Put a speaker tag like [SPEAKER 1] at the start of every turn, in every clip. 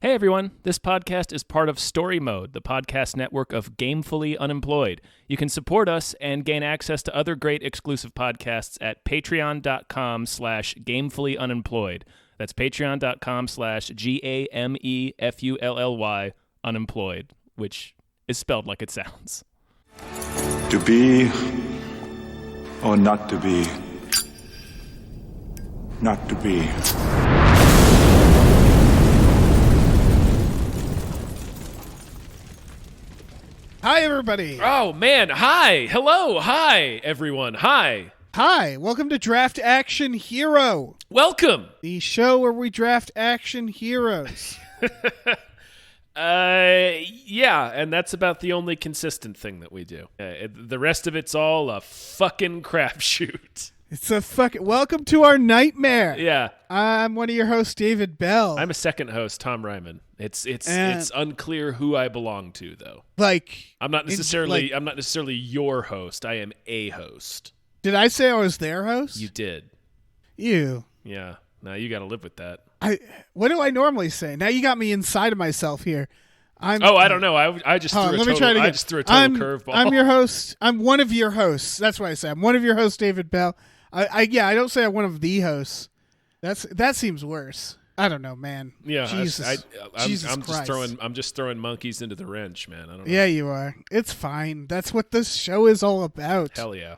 [SPEAKER 1] Hey everyone, this podcast is part of Story Mode, the podcast network of Gamefully Unemployed. You can support us and gain access to other great exclusive podcasts at patreon.com/gamefullyunemployed. That's patreon.com/GAMEFULLY unemployed, which is spelled like it sounds.
[SPEAKER 2] To be or not to be? Not to be.
[SPEAKER 3] Hi, everybody.
[SPEAKER 1] Oh, man. Hi. Hello. Hi, everyone. Hi.
[SPEAKER 3] Hi. Welcome to Draft Action Hero,
[SPEAKER 1] Welcome.
[SPEAKER 3] the show where we draft action heroes.
[SPEAKER 1] Yeah, and that's about the only consistent thing that we do. The rest of it's all a fucking crapshoot.
[SPEAKER 3] It's a fucking welcome to our nightmare.
[SPEAKER 1] Yeah.
[SPEAKER 3] I'm one of your hosts, David Bell.
[SPEAKER 1] I'm a second host, Tom Ryman. It's unclear who I belong to, though. I'm not necessarily your host. I am a host.
[SPEAKER 3] Did I say I was their host?
[SPEAKER 1] You did.
[SPEAKER 3] You.
[SPEAKER 1] Yeah. Now you got to live with that.
[SPEAKER 3] What do I normally say? Now you got me inside of myself here.
[SPEAKER 1] I don't know. I just threw a total curveball.
[SPEAKER 3] I'm your host. I'm one of your hosts. That's what I say. I'm one of your hosts, David Bell. I don't say I'm one of the hosts. That seems worse. I don't know, man.
[SPEAKER 1] Yeah,
[SPEAKER 3] Jesus Christ.
[SPEAKER 1] I'm just throwing monkeys into the wrench, man. I don't know.
[SPEAKER 3] Yeah, you are. It's fine. That's what this show is all about.
[SPEAKER 1] Hell yeah.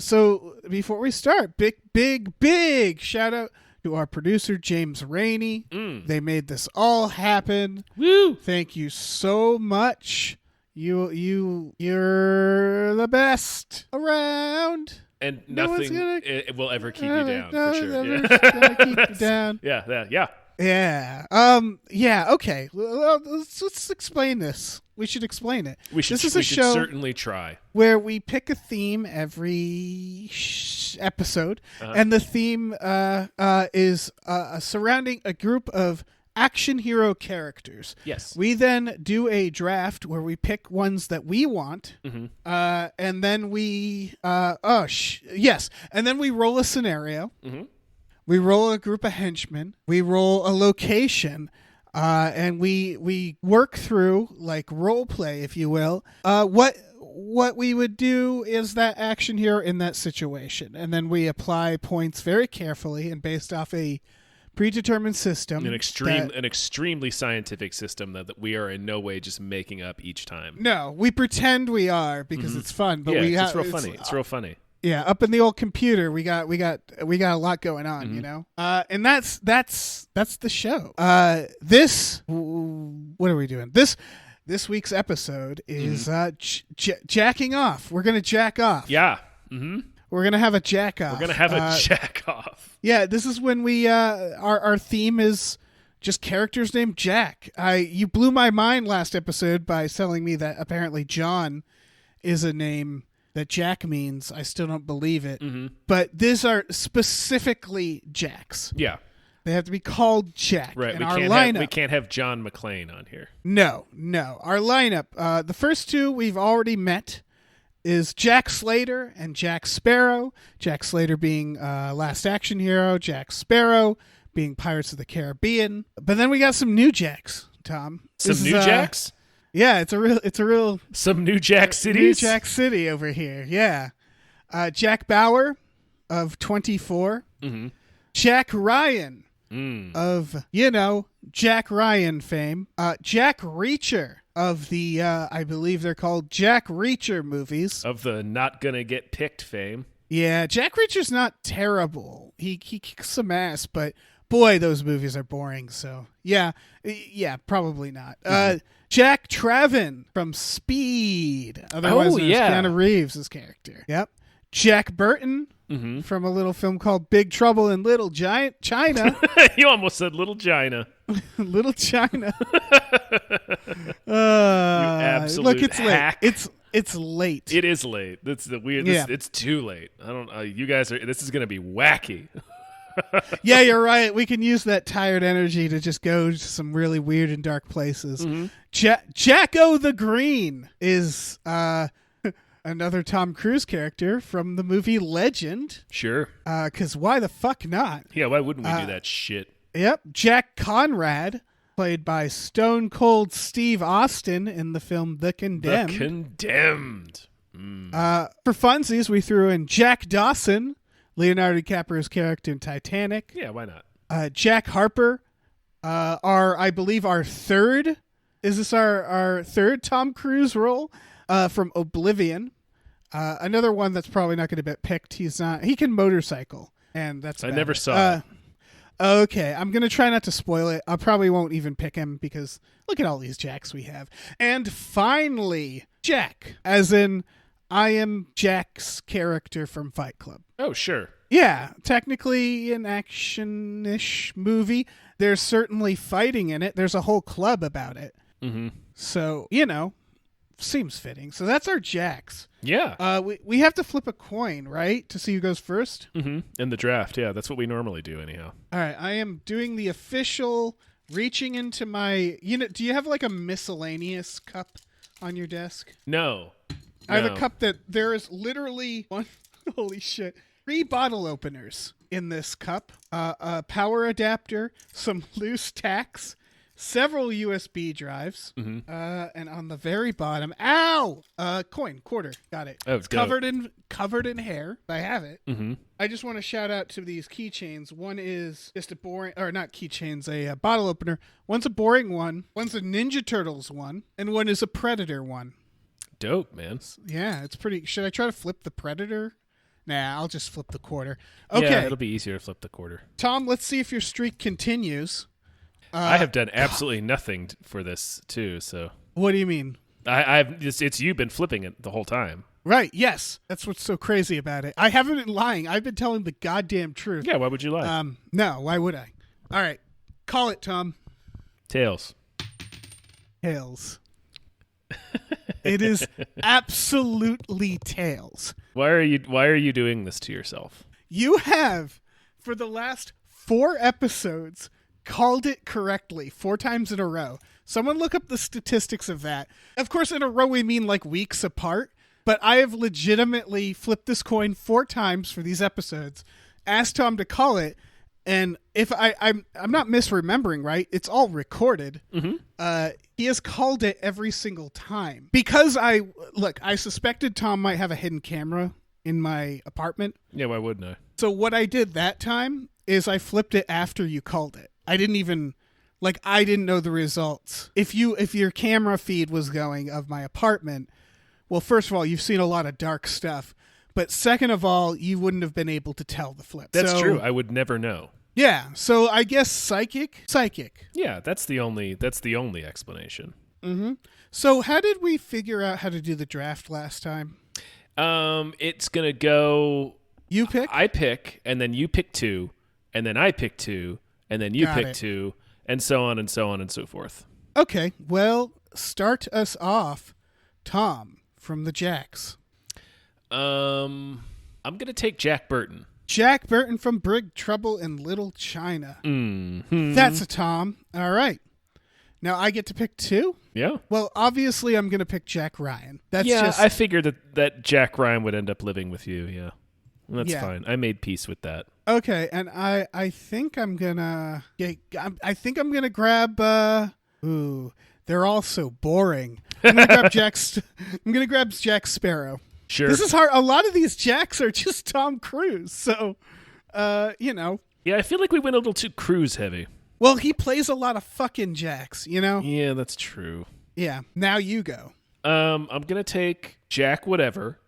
[SPEAKER 3] So before we start, big shout out to our producer, James Raney. They made this all happen.
[SPEAKER 1] Woo!
[SPEAKER 3] Thank you so much. You're the best around.
[SPEAKER 1] And nothing will ever keep you down, for sure.
[SPEAKER 3] Yeah. Gonna keep you down.
[SPEAKER 1] Yeah.
[SPEAKER 3] Yeah. Okay. Well, let's explain this. We should explain it.
[SPEAKER 1] We should certainly try.
[SPEAKER 3] Where we pick a theme every episode, and the theme is surrounding a group of action hero characters.
[SPEAKER 1] Yes.
[SPEAKER 3] We then do a draft where we pick ones that we want, and then we and then we roll a scenario. Mm-hmm. We roll a group of henchmen. We roll a location. And we work through, like, role play, if you will, what we would do is that action hero in that situation. And then we apply points very carefully and based off a predetermined system. An
[SPEAKER 1] extremely scientific system that we are in no way just making up each time.
[SPEAKER 3] No, we pretend we are because it's fun. But
[SPEAKER 1] it's real funny. It's real funny.
[SPEAKER 3] Yeah, up in the old computer, we got a lot going on, you know. And that's the show. What are we doing? This week's episode is jacking off. We're gonna jack off.
[SPEAKER 1] Yeah. Mm-hmm.
[SPEAKER 3] We're gonna have a jack off.
[SPEAKER 1] We're gonna have a jack off.
[SPEAKER 3] Yeah, this is when we our theme is just characters named Jack. You blew my mind last episode by telling me that apparently John is a name that Jack means. I still don't believe it. Mm-hmm. But these are specifically Jacks.
[SPEAKER 1] Yeah.
[SPEAKER 3] They have to be called Jack.
[SPEAKER 1] Right.
[SPEAKER 3] And
[SPEAKER 1] we can't have John McClane on here.
[SPEAKER 3] No. Our lineup, the first two we've already met, is Jack Slater and Jack Sparrow. Jack Slater being Last Action Hero. Jack Sparrow being Pirates of the Caribbean. But then we got some new Jacks, Tom.
[SPEAKER 1] Jacks?
[SPEAKER 3] Yeah, it's a real
[SPEAKER 1] some New Jack Cities.
[SPEAKER 3] New Jack City over here. Yeah, Jack Bauer of 24. Mm-hmm. Jack Ryan of Jack Ryan fame. Jack Reacher of the I believe they're called Jack Reacher movies
[SPEAKER 1] of the Not Gonna Get Picked fame.
[SPEAKER 3] Yeah, Jack Reacher's not terrible. He kicks some ass, but boy, those movies are boring. So yeah, probably not. Jack Traven from Speed, otherwise known as Keanu Reeves' character. Yep. Jack Burton from a little film called Big Trouble in Little China.
[SPEAKER 1] You almost said Little China.
[SPEAKER 3] Little China.
[SPEAKER 1] You absolute
[SPEAKER 3] look, it's
[SPEAKER 1] hack.
[SPEAKER 3] late. It's late.
[SPEAKER 1] It is late. That's the weird. It's too late. I don't. You guys are. This is going to be wacky.
[SPEAKER 3] Yeah, you're right. We can use that tired energy to just go to some really weird and dark places. Mm-hmm. Jacko the Green is another Tom Cruise character from the movie Legend.
[SPEAKER 1] Sure.
[SPEAKER 3] Because why the fuck not?
[SPEAKER 1] Yeah, why wouldn't we do that shit?
[SPEAKER 3] Yep. Jack Conrad played by Stone Cold Steve Austin in the film The Condemned.
[SPEAKER 1] The Condemned.
[SPEAKER 3] For funsies, we threw in Jack Dawson, Leonardo DiCaprio's character in Titanic.
[SPEAKER 1] Yeah, why not?
[SPEAKER 3] Jack Harper, I believe our third. Is this our third Tom Cruise role from Oblivion? Another one that's probably not going to get picked. He can motorcycle, and that's
[SPEAKER 1] I
[SPEAKER 3] about
[SPEAKER 1] never
[SPEAKER 3] it.
[SPEAKER 1] saw it.
[SPEAKER 3] Okay, I'm going to try not to spoil it. I probably won't even pick him because look at all these Jacks we have. And finally, Jack, as in I am Jack's character from Fight Club.
[SPEAKER 1] Oh, sure.
[SPEAKER 3] Yeah, technically an action-ish movie. There's certainly fighting in it. There's a whole club about it.
[SPEAKER 1] Mm-hmm.
[SPEAKER 3] So, seems fitting. So that's our Jacks.
[SPEAKER 1] Yeah.
[SPEAKER 3] We have to flip a coin, right, to see who goes first?
[SPEAKER 1] Mm-hmm. In the draft, yeah. That's what we normally do anyhow.
[SPEAKER 3] All right, I am doing the official reaching into my... do you have like a miscellaneous cup on your desk?
[SPEAKER 1] No.
[SPEAKER 3] I have a cup that there is literally one... Holy shit. 3 bottle openers in this cup, a power adapter, some loose tacks, several USB drives, and on the very bottom, quarter, got it.
[SPEAKER 1] Oh, it's
[SPEAKER 3] covered in hair. I have it.
[SPEAKER 1] Mm-hmm.
[SPEAKER 3] I just want to shout out to these keychains. One is just a boring, or not keychains, a bottle opener. One's a boring one. One's a Ninja Turtles one, and one is a Predator one.
[SPEAKER 1] Dope, man.
[SPEAKER 3] Yeah, it's pretty. Should I try to flip the Predator? Nah, I'll just flip the quarter. Okay.
[SPEAKER 1] Yeah, it'll be easier to flip the quarter.
[SPEAKER 3] Tom, let's see if your streak continues.
[SPEAKER 1] I have done absolutely nothing for this, too, so...
[SPEAKER 3] What do you mean?
[SPEAKER 1] It's you been flipping it the whole time.
[SPEAKER 3] Right, yes. That's what's so crazy about it. I haven't been lying. I've been telling the goddamn truth.
[SPEAKER 1] Yeah, why would you lie?
[SPEAKER 3] No, why would I? All right. Call it, Tom.
[SPEAKER 1] Tails.
[SPEAKER 3] Tails. It is absolutely tails.
[SPEAKER 1] Why are you doing this to yourself?
[SPEAKER 3] You have, for the last 4 episodes, called it correctly 4 times in a row. Someone look up the statistics of that. Of course, in a row we mean like weeks apart, but I have legitimately flipped this coin 4 times for these episodes, asked Tom to call it, and if I'm not misremembering, right? It's all recorded. Mm-hmm. He has called it every single time. Because I suspected Tom might have a hidden camera in my apartment.
[SPEAKER 1] Yeah, why wouldn't I?
[SPEAKER 3] So what I did that time is I flipped it after you called it. I didn't know the results. If your camera feed was going of my apartment, well, first of all, you've seen a lot of dark stuff. But second of all, you wouldn't have been able to tell the flip.
[SPEAKER 1] That's true. I would never know.
[SPEAKER 3] Yeah. So I guess psychic.
[SPEAKER 1] Yeah, that's the only explanation.
[SPEAKER 3] Mm-hmm. So how did we figure out how to do the draft last time?
[SPEAKER 1] It's gonna go.
[SPEAKER 3] You pick.
[SPEAKER 1] I pick, and then you pick 2, and then I pick 2, and then you pick 2, and so on and so on and so forth.
[SPEAKER 3] Okay. Well, start us off, Tom, from the Jacks.
[SPEAKER 1] I'm gonna take Jack Burton.
[SPEAKER 3] Jack Burton from Big Trouble in Little China.
[SPEAKER 1] Mm-hmm.
[SPEAKER 3] That's a Tom. All right. Now I get to pick 2?
[SPEAKER 1] Yeah.
[SPEAKER 3] Well, obviously I'm going to pick Jack Ryan.
[SPEAKER 1] I figured that Jack Ryan would end up living with you, yeah. That's fine. I made peace with that.
[SPEAKER 3] Okay, and I think I'm going to grab they're all so boring. I'm going to grab Jack Sparrow.
[SPEAKER 1] Sure.
[SPEAKER 3] This is hard. A lot of these Jacks are just Tom Cruise. So,
[SPEAKER 1] Yeah, I feel like we went a little too Cruise heavy.
[SPEAKER 3] Well, he plays a lot of fucking Jacks,
[SPEAKER 1] Yeah, that's true.
[SPEAKER 3] Yeah. Now you go.
[SPEAKER 1] I'm going to take Jack whatever.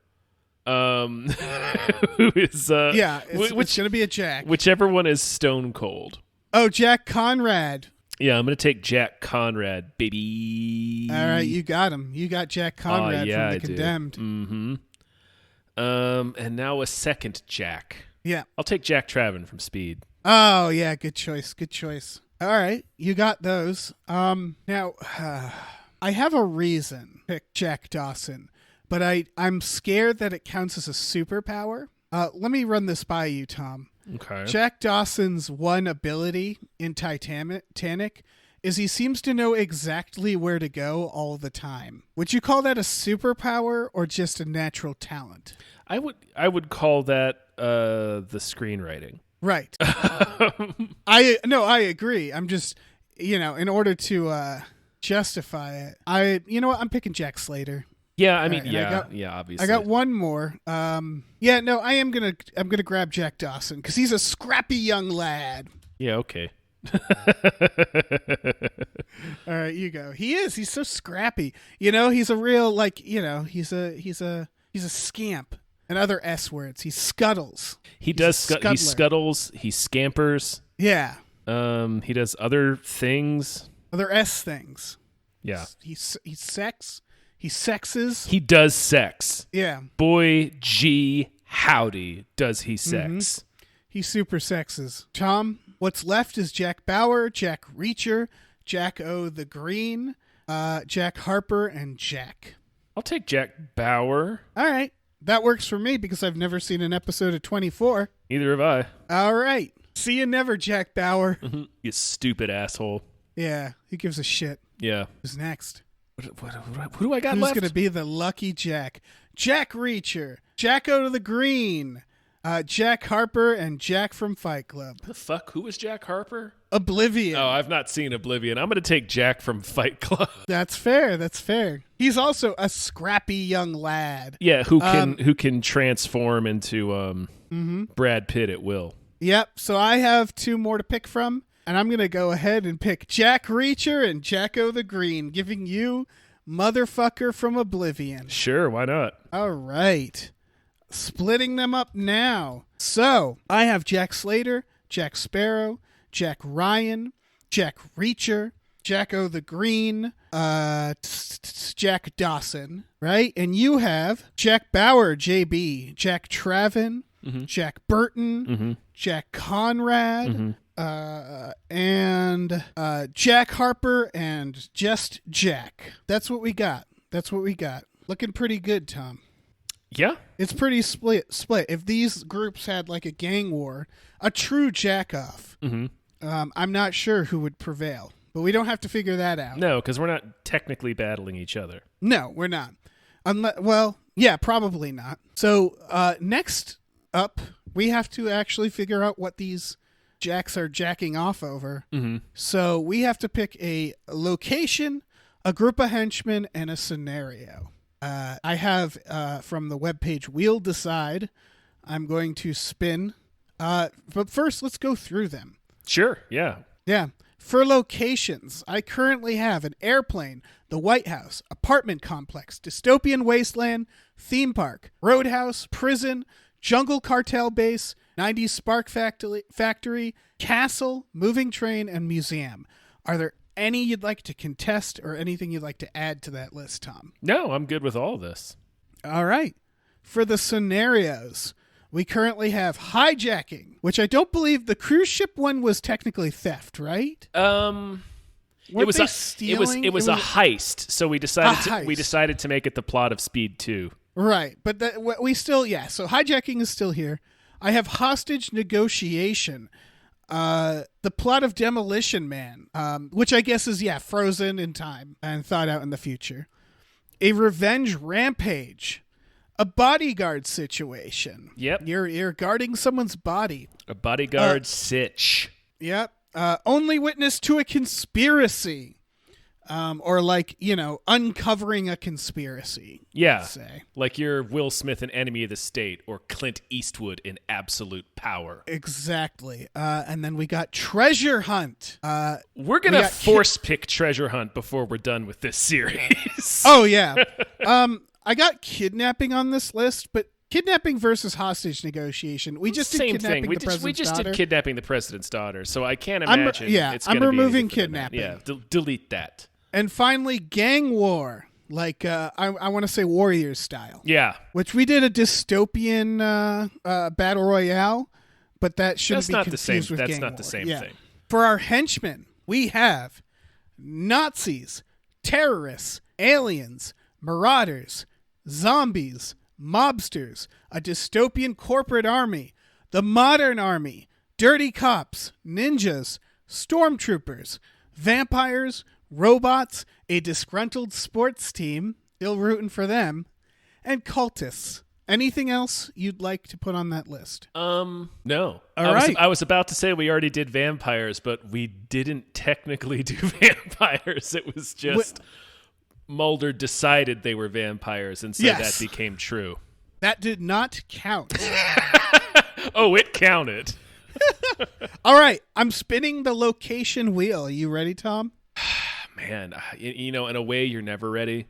[SPEAKER 1] Who is
[SPEAKER 3] it's going to be a Jack.
[SPEAKER 1] Whichever one is Stone Cold.
[SPEAKER 3] Oh, Jack Conrad.
[SPEAKER 1] Yeah, I'm going to take Jack Conrad, baby.
[SPEAKER 3] All right, you got him. You got Jack Conrad from The Condemned.
[SPEAKER 1] Mm-hmm. And now a second Jack.
[SPEAKER 3] Yeah.
[SPEAKER 1] I'll take Jack Traven from Speed.
[SPEAKER 3] Oh, yeah, good choice. All right, you got those. Now, I have a reason to pick Jack Dawson, but I'm scared that it counts as a superpower. Let me run this by you, Tom.
[SPEAKER 1] Okay.
[SPEAKER 3] Jack Dawson's one ability in Titanic is he seems to know exactly where to go all the time. Would you call that a superpower or just a natural talent?
[SPEAKER 1] I would call that the screenwriting.
[SPEAKER 3] Right. I agree. I'm just in order to justify it, I'm picking Jack Slater.
[SPEAKER 1] Yeah, I mean,
[SPEAKER 3] Right,
[SPEAKER 1] obviously.
[SPEAKER 3] I got one more. I'm gonna grab Jack Dawson because he's a scrappy young lad.
[SPEAKER 1] Yeah, okay.
[SPEAKER 3] All right, you go. He's so scrappy. He's a real he's a scamp and other S words. He scuttles.
[SPEAKER 1] He scuttles, he scampers.
[SPEAKER 3] Yeah.
[SPEAKER 1] He does other things.
[SPEAKER 3] Other S things.
[SPEAKER 1] Yeah.
[SPEAKER 3] He sexes.
[SPEAKER 1] He does sex.
[SPEAKER 3] Yeah.
[SPEAKER 1] Boy, gee, howdy, does he sex.
[SPEAKER 3] Mm-hmm. He super sexes. Tom, what's left is Jack Bauer, Jack Reacher, Jack O. the Green, Jack Harper, and Jack.
[SPEAKER 1] I'll take Jack Bauer.
[SPEAKER 3] All right. That works for me because I've never seen an episode of 24.
[SPEAKER 1] Neither have I.
[SPEAKER 3] All right. See you never, Jack Bauer.
[SPEAKER 1] You stupid asshole.
[SPEAKER 3] Yeah. Who gives a shit?
[SPEAKER 1] Yeah.
[SPEAKER 3] Who's next?
[SPEAKER 1] Who do I got left?
[SPEAKER 3] Who's going to be the lucky Jack? Jack Reacher, Jack O. the Green, Jack Harper, and Jack from Fight Club.
[SPEAKER 1] The fuck? Who was Jack Harper?
[SPEAKER 3] Oblivion.
[SPEAKER 1] Oh, I've not seen Oblivion. I'm going to take Jack from Fight Club.
[SPEAKER 3] That's fair. He's also a scrappy young lad.
[SPEAKER 1] Yeah, who can transform into Brad Pitt at will.
[SPEAKER 3] Yep. So I have two more to pick from, and I'm going to go ahead and pick Jack Reacher and Jack O. the Green, giving you Motherfucker from Oblivion.
[SPEAKER 1] Sure, why not?
[SPEAKER 3] All right. Splitting them up now. So I have Jack Slater, Jack Sparrow, Jack Ryan, Jack Reacher, Jack O. the Green, Jack Dawson, right? And you have Jack Bauer, JB, Jack Travin, Jack Burton, Jack Conrad, and Jack Harper, and just Jack. That's what we got. Looking pretty good, Tom.
[SPEAKER 1] Yeah.
[SPEAKER 3] It's pretty split. If these groups had like a gang war, a true jack-off, I'm not sure who would prevail. But we don't have to figure that out.
[SPEAKER 1] No, because we're not technically battling each other.
[SPEAKER 3] No, we're not. Probably not. So next up, we have to actually figure out what these jacks are jacking off over. So we have to pick a location, a group of henchmen, and a scenario. I have from the webpage We'll Decide. I'm going to spin. But first, let's go through them.
[SPEAKER 1] Sure, yeah.
[SPEAKER 3] Yeah. For locations, I currently have an airplane, the White House, apartment complex, dystopian wasteland, theme park, roadhouse, prison, jungle cartel base, 90s spark factory, castle, moving train, and museum. Are there any you'd like to contest or anything you'd like to add to that list, Tom?
[SPEAKER 1] No, I'm good with all this.
[SPEAKER 3] All right. For the scenarios, we currently have hijacking, which I don't believe the cruise ship one was technically theft, right?
[SPEAKER 1] It was a heist, so we decided to make it the plot of Speed 2.
[SPEAKER 3] Right, but we still so hijacking is still here. I have hostage negotiation. The plot of Demolition Man, which I guess is frozen in time and thought out in the future. A revenge rampage. A bodyguard situation.
[SPEAKER 1] Yep.
[SPEAKER 3] You're guarding someone's body.
[SPEAKER 1] A bodyguard sitch.
[SPEAKER 3] Yep. Only witness to a conspiracy. Or uncovering a conspiracy.
[SPEAKER 1] Yeah.
[SPEAKER 3] Say.
[SPEAKER 1] Like you're Will Smith in Enemy of the State or Clint Eastwood in Absolute Power.
[SPEAKER 3] Exactly. And then we got treasure hunt.
[SPEAKER 1] We're going to force pick treasure hunt before we're done with this series.
[SPEAKER 3] Oh, yeah. I got kidnapping on this list, but kidnapping versus hostage negotiation. We just did kidnapping the president's daughter.
[SPEAKER 1] We just did kidnapping the president's daughter, so I can't imagine it's
[SPEAKER 3] I'm
[SPEAKER 1] going to be
[SPEAKER 3] removing kidnapping.
[SPEAKER 1] Yeah, delete that.
[SPEAKER 3] And finally, gang war. Like, I want to say Warriors style.
[SPEAKER 1] Yeah.
[SPEAKER 3] Which we did a dystopian battle royale, but that shouldn't be confused with gang war.
[SPEAKER 1] That's not the same thing.
[SPEAKER 3] For our henchmen, we have Nazis, terrorists, aliens, marauders, zombies, mobsters, a dystopian corporate army, the modern army, dirty cops, ninjas, stormtroopers, vampires, robots, a disgruntled sports team, still rooting for them, and cultists. Anything else you'd like to put on that list?
[SPEAKER 1] No.
[SPEAKER 3] All right.
[SPEAKER 1] I was about to say we already did vampires, but we didn't technically do vampires. It was just Mulder decided they were vampires, and so that became true.
[SPEAKER 3] That did not count.
[SPEAKER 1] Oh, it counted.
[SPEAKER 3] All right. I'm spinning the location wheel. Are you ready, Tom?
[SPEAKER 1] Man, in a way you're never ready.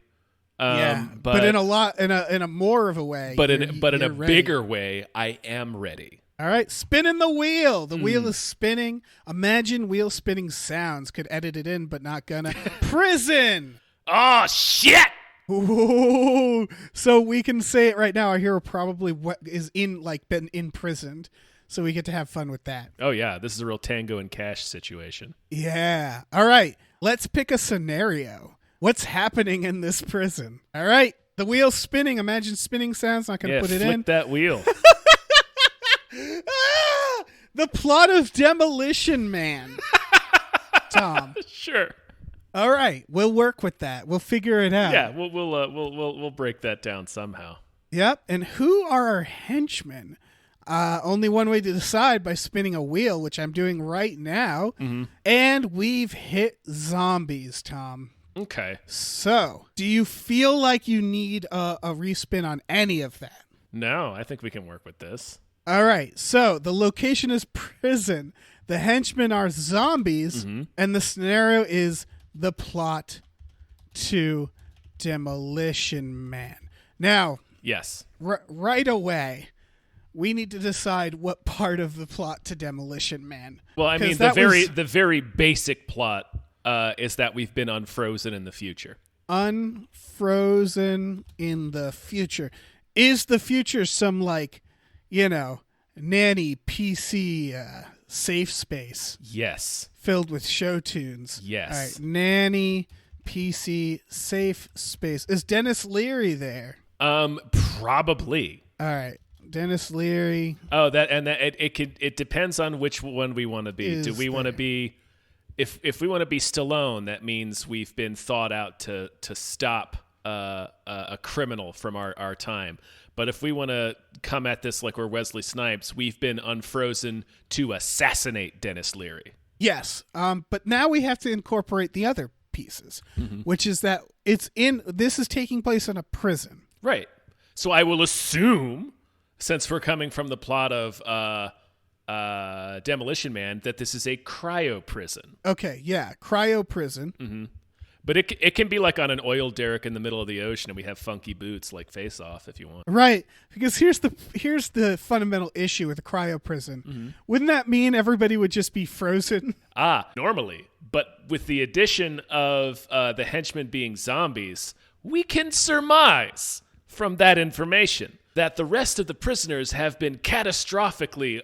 [SPEAKER 3] But in a more of a way.
[SPEAKER 1] But in a
[SPEAKER 3] ready.
[SPEAKER 1] bigger way, I am ready.
[SPEAKER 3] All right, spinning the wheel. The wheel is spinning. Imagine wheel spinning sounds. Could edit it in, but not gonna. Prison.
[SPEAKER 1] Oh shit!
[SPEAKER 3] Ooh. So we can say it right now. Our hero probably been imprisoned. So we get to have fun with that.
[SPEAKER 1] Oh yeah, this is a real Tango and Cash situation.
[SPEAKER 3] Yeah. All right. Let's pick a scenario. What's happening in this prison? All right. The wheel's spinning. Imagine spinning sounds. Not going to put it in.
[SPEAKER 1] Flick that wheel.
[SPEAKER 3] The plot of Demolition Man. Tom.
[SPEAKER 1] Sure.
[SPEAKER 3] All right. We'll work with that. We'll figure it out.
[SPEAKER 1] Yeah, we'll break that down somehow.
[SPEAKER 3] Yep. And who are our henchmen? Only one way to decide, by spinning a wheel, which I'm doing right now. Mm-hmm. And we've hit zombies, Tom.
[SPEAKER 1] Okay.
[SPEAKER 3] So, do you feel like you need a respin on any of that?
[SPEAKER 1] No, I think we can work with this.
[SPEAKER 3] All right. So, the location is prison. The henchmen are zombies. Mm-hmm. And the scenario is the plot to Demolition Man. Now,
[SPEAKER 1] yes.
[SPEAKER 3] Right away, we need to decide what part of the plot to Demolition Man.
[SPEAKER 1] Well, I mean, the very basic plot is that we've been unfrozen in the future.
[SPEAKER 3] Unfrozen in the future. Is the future some, nanny PC safe space?
[SPEAKER 1] Yes.
[SPEAKER 3] Filled with show tunes?
[SPEAKER 1] Yes.
[SPEAKER 3] All right, nanny PC safe space. Is Dennis Leary there?
[SPEAKER 1] Probably.
[SPEAKER 3] All right. Dennis Leary.
[SPEAKER 1] Oh, it depends on which one we want to be. Do we want to be, if we want to be Stallone, that means we've been thought out to stop a criminal from our time. But if we want to come at this like we're Wesley Snipes, we've been unfrozen to assassinate Dennis Leary.
[SPEAKER 3] Yes. But now we have to incorporate the other pieces, which is that this is taking place in a prison.
[SPEAKER 1] Right. So I will assume, since we're coming from the plot of Demolition Man, that this is a cryo prison.
[SPEAKER 3] Okay, yeah, cryo prison.
[SPEAKER 1] Mm-hmm. But it can be like on an oil derrick in the middle of the ocean, and we have funky boots like Face Off if you want.
[SPEAKER 3] Right, because here's the fundamental issue with the cryo prison. Mm-hmm. Wouldn't that mean everybody would just be frozen?
[SPEAKER 1] Normally. But with the addition of the henchmen being zombies, we can surmise from that information that the rest of the prisoners have been catastrophically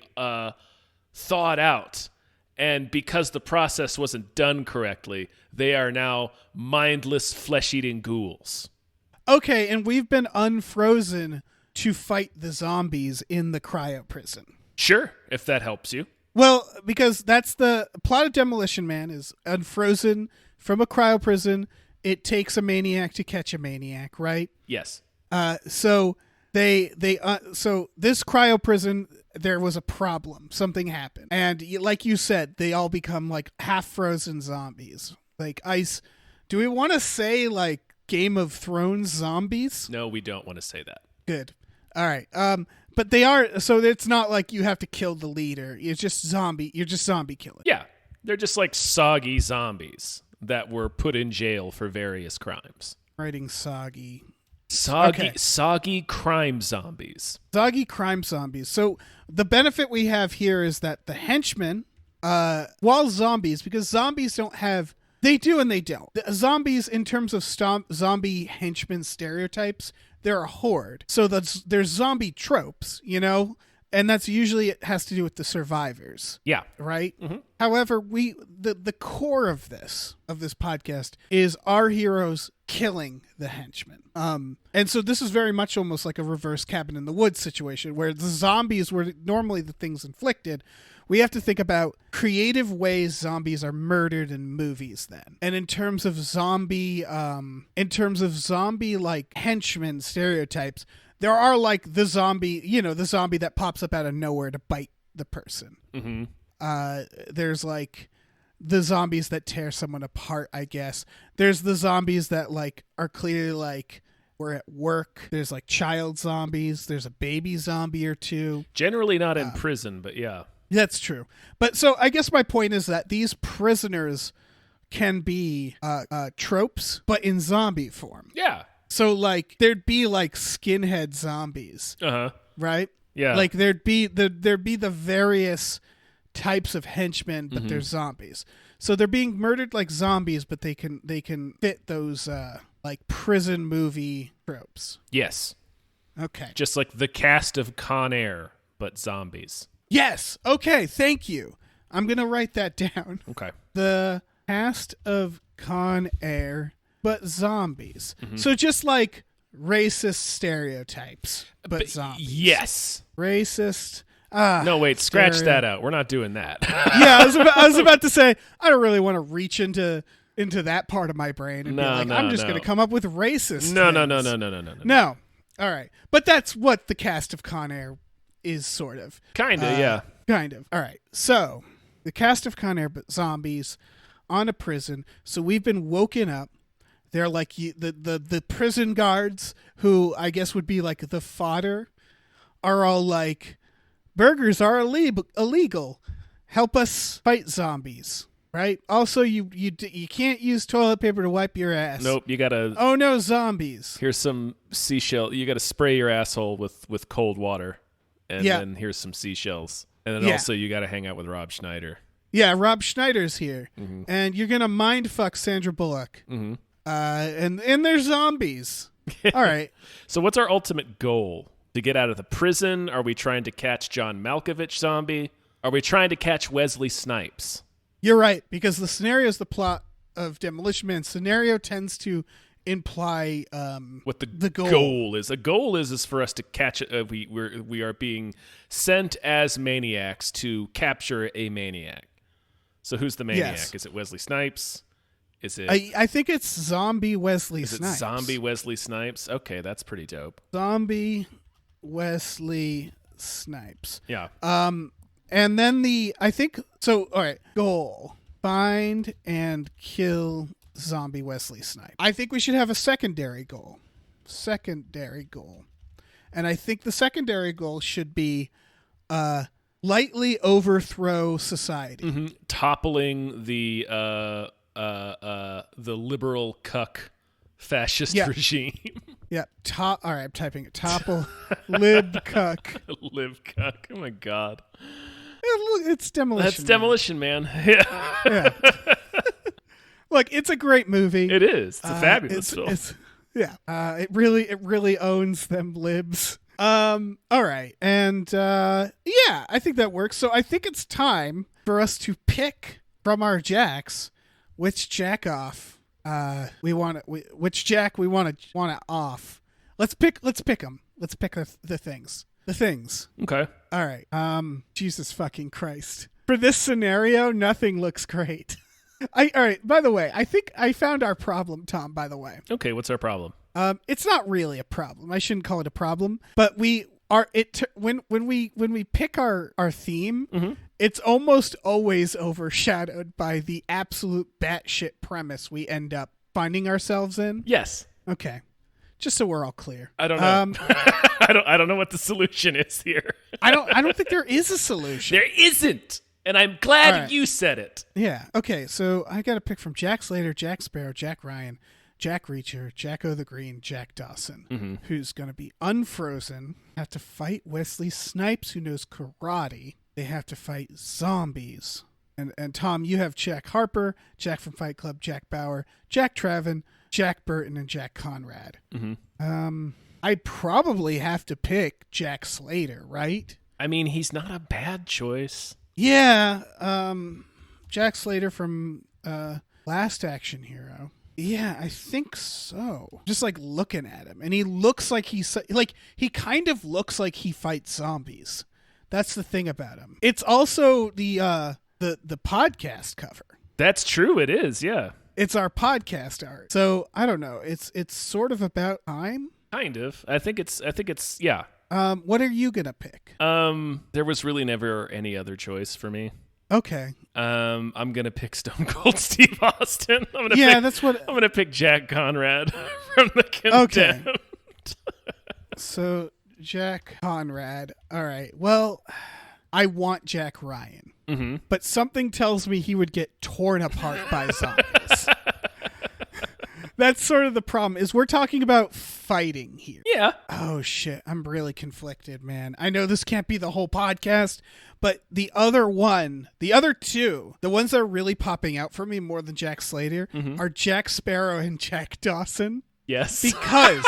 [SPEAKER 1] thawed out. And because the process wasn't done correctly, they are now mindless flesh-eating ghouls.
[SPEAKER 3] Okay, and we've been unfrozen to fight the zombies in the cryo prison.
[SPEAKER 1] Sure, if that helps you.
[SPEAKER 3] Well, because that's the plot of Demolition Man, is unfrozen from a cryo prison. It takes a maniac to catch a maniac, right?
[SPEAKER 1] Yes.
[SPEAKER 3] So this cryo prison, there was a problem. Something happened. And like you said, they all become like half frozen zombies. Like ice. Do we want to say like Game of Thrones zombies?
[SPEAKER 1] No, we don't want to say that.
[SPEAKER 3] Good. All right. But they are, so it's not like you have to kill the leader. You're just zombie killing.
[SPEAKER 1] Yeah. They're just like soggy zombies that were put in jail for various crimes.
[SPEAKER 3] Writing soggy
[SPEAKER 1] crime zombies.
[SPEAKER 3] Soggy crime zombies. So the benefit we have here is that the henchmen, while zombies, because zombies don't have, they do and they don't. The zombies, in terms of zombie henchmen stereotypes, they're a horde. So there's zombie tropes, and that's usually, it has to do with the survivors.
[SPEAKER 1] Yeah.
[SPEAKER 3] Right?
[SPEAKER 1] Mm-hmm.
[SPEAKER 3] However, the core of this podcast is our heroes killing the henchmen. And so this is very much almost like a reverse Cabin in the Woods situation, where the zombies were normally the things inflicted. We have to think about creative ways zombies are murdered in movies then. And in terms of zombie like henchmen stereotypes, there are like the zombie, the zombie that pops up out of nowhere to bite the person. There's like the zombies that tear someone apart, I guess. There's the zombies that like are clearly like we're at work. There's like child zombies. There's a baby zombie or two.
[SPEAKER 1] Generally not in prison, but yeah.
[SPEAKER 3] That's true. But so I guess my point is that these prisoners can be tropes, but in zombie form.
[SPEAKER 1] Yeah.
[SPEAKER 3] So like there'd be like skinhead zombies. Right?
[SPEAKER 1] Yeah.
[SPEAKER 3] Like there'd be the various types of henchmen, but they're zombies. So they're being murdered like zombies, but they can fit those like prison movie tropes.
[SPEAKER 1] Yes.
[SPEAKER 3] Okay.
[SPEAKER 1] Just like the cast of Con Air, but zombies.
[SPEAKER 3] Yes. Okay. Thank you. I'm going to write that down.
[SPEAKER 1] Okay.
[SPEAKER 3] The cast of Con Air, but zombies. So just like racist stereotypes, but zombies.
[SPEAKER 1] Yes.
[SPEAKER 3] Racist.
[SPEAKER 1] No, wait. Scratch that out. We're not doing that.
[SPEAKER 3] Yeah, I was about to say, I don't really want to reach into that part of my brain and be like, I'm just going to come up with racist
[SPEAKER 1] No.
[SPEAKER 3] No. All right. But that's what the cast of Con Air is, sort of.
[SPEAKER 1] Kind of, yeah.
[SPEAKER 3] Kind of. All right. So, the cast of Con Air, but zombies on a prison. So, we've been woken up. They're like the prison guards, who I guess would be like the fodder, are all like, burgers are illegal. Help us fight zombies. Right? Also, you can't use toilet paper to wipe your ass.
[SPEAKER 1] Nope, you gotta...
[SPEAKER 3] Oh no, zombies.
[SPEAKER 1] Here's some seashell. You gotta spray your asshole with cold water. And then here's some seashells. And then also you gotta hang out with Rob Schneider.
[SPEAKER 3] Yeah, Rob Schneider's here. And you're gonna mind fuck Sandra Bullock. And they're zombies. All right.
[SPEAKER 1] So what's our ultimate goal? To get out of the prison? Are we trying to catch John Malkovich zombie? Are we trying to catch Wesley Snipes?
[SPEAKER 3] You're right, because the scenario is the plot of Demolition Man. Scenario tends to imply
[SPEAKER 1] what the
[SPEAKER 3] goal
[SPEAKER 1] is. A goal is for us to catch it. We are being sent as maniacs to capture a maniac. So who's the maniac?
[SPEAKER 3] Yes.
[SPEAKER 1] Is it Wesley Snipes? Is it?
[SPEAKER 3] I think it's zombie Wesley
[SPEAKER 1] Snipes.
[SPEAKER 3] Snipes.
[SPEAKER 1] Is it zombie Wesley Snipes? Okay, that's pretty dope.
[SPEAKER 3] Zombie Wesley Snipes.
[SPEAKER 1] Yeah.
[SPEAKER 3] And then all right, goal. Find and kill zombie Wesley Snipes. I think we should have a secondary goal. And I think the secondary goal should be lightly overthrow society.
[SPEAKER 1] Toppling the liberal cuck fascist regime.
[SPEAKER 3] Yeah. All right, I'm typing it. Topple lib cuck.
[SPEAKER 1] Lib cuck. Oh my god.
[SPEAKER 3] It's Demolition.
[SPEAKER 1] That's Demolition Man. Yeah.
[SPEAKER 3] Look, it's a great movie.
[SPEAKER 1] It is. It's a fabulous film.
[SPEAKER 3] It really owns them libs. All right. And I think that works. So I think it's time for us to pick from our jacks which jack off which jack we want to off. Let's pick them. Let's pick the things. The things.
[SPEAKER 1] Okay.
[SPEAKER 3] All right. Jesus fucking Christ. For this scenario, nothing looks great. All right. By the way, I think I found our problem, Tom, by the way.
[SPEAKER 1] Okay. What's our problem?
[SPEAKER 3] It's not really a problem. I shouldn't call it a problem, but when we pick our theme, it's almost always overshadowed by the absolute batshit premise we end up finding ourselves in.
[SPEAKER 1] Yes.
[SPEAKER 3] Okay. Just so we're all clear.
[SPEAKER 1] I don't know. I don't know what the solution is here.
[SPEAKER 3] I don't think there is a solution.
[SPEAKER 1] There isn't. And I'm glad you said it.
[SPEAKER 3] Yeah. Okay. So I got to pick from Jack Slater, Jack Sparrow, Jack Ryan, Jack Reacher, Jack O' the Green, Jack Dawson, who's going to be unfrozen, have to fight Wesley Snipes, who knows karate. They have to fight zombies. And Tom, you have Jack Harper, Jack from Fight Club, Jack Bauer, Jack Traven, Jack Burton, and Jack Conrad. I'd probably have to pick Jack Slater, right?
[SPEAKER 1] I mean, he's not a bad choice.
[SPEAKER 3] Yeah. Jack Slater from Last Action Hero. Yeah, I think so. Just like looking at him, and he looks like he kind of looks like he fights zombies. That's the thing about him. It's also the podcast cover.
[SPEAKER 1] That's true. It is. Yeah.
[SPEAKER 3] It's our podcast art. So I don't know. It's sort of about time.
[SPEAKER 1] Kind of. I think it's yeah.
[SPEAKER 3] What are you gonna pick?
[SPEAKER 1] There was really never any other choice for me.
[SPEAKER 3] Okay.
[SPEAKER 1] I'm gonna pick Stone Cold Steve Austin. I'm gonna pick Jack Conrad from the Condemned.
[SPEAKER 3] Okay. So Jack Conrad. All right. Well, I want Jack Ryan, but something tells me he would get torn apart by zombies. That's sort of the problem, is we're talking about fighting here.
[SPEAKER 1] Yeah.
[SPEAKER 3] Oh, shit. I'm really conflicted, man. I know this can't be the whole podcast, but the other two, the ones that are really popping out for me more than Jack Slater are Jack Sparrow and Jack Dawson.
[SPEAKER 1] Yes.
[SPEAKER 3] Because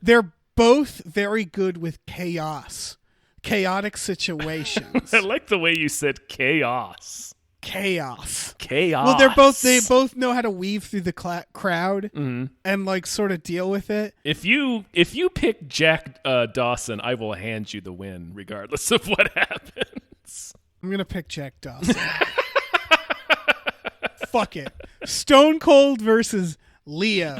[SPEAKER 3] they're both very good with chaotic situations.
[SPEAKER 1] I like the way you said chaos.
[SPEAKER 3] Chaos.
[SPEAKER 1] Well,
[SPEAKER 3] they both know how to weave through the crowd and like sort of deal with it.
[SPEAKER 1] If you pick Jack Dawson, I will hand you the win regardless of what happens.
[SPEAKER 3] I'm gonna pick Jack Dawson. Fuck it. Stone Cold versus Leo.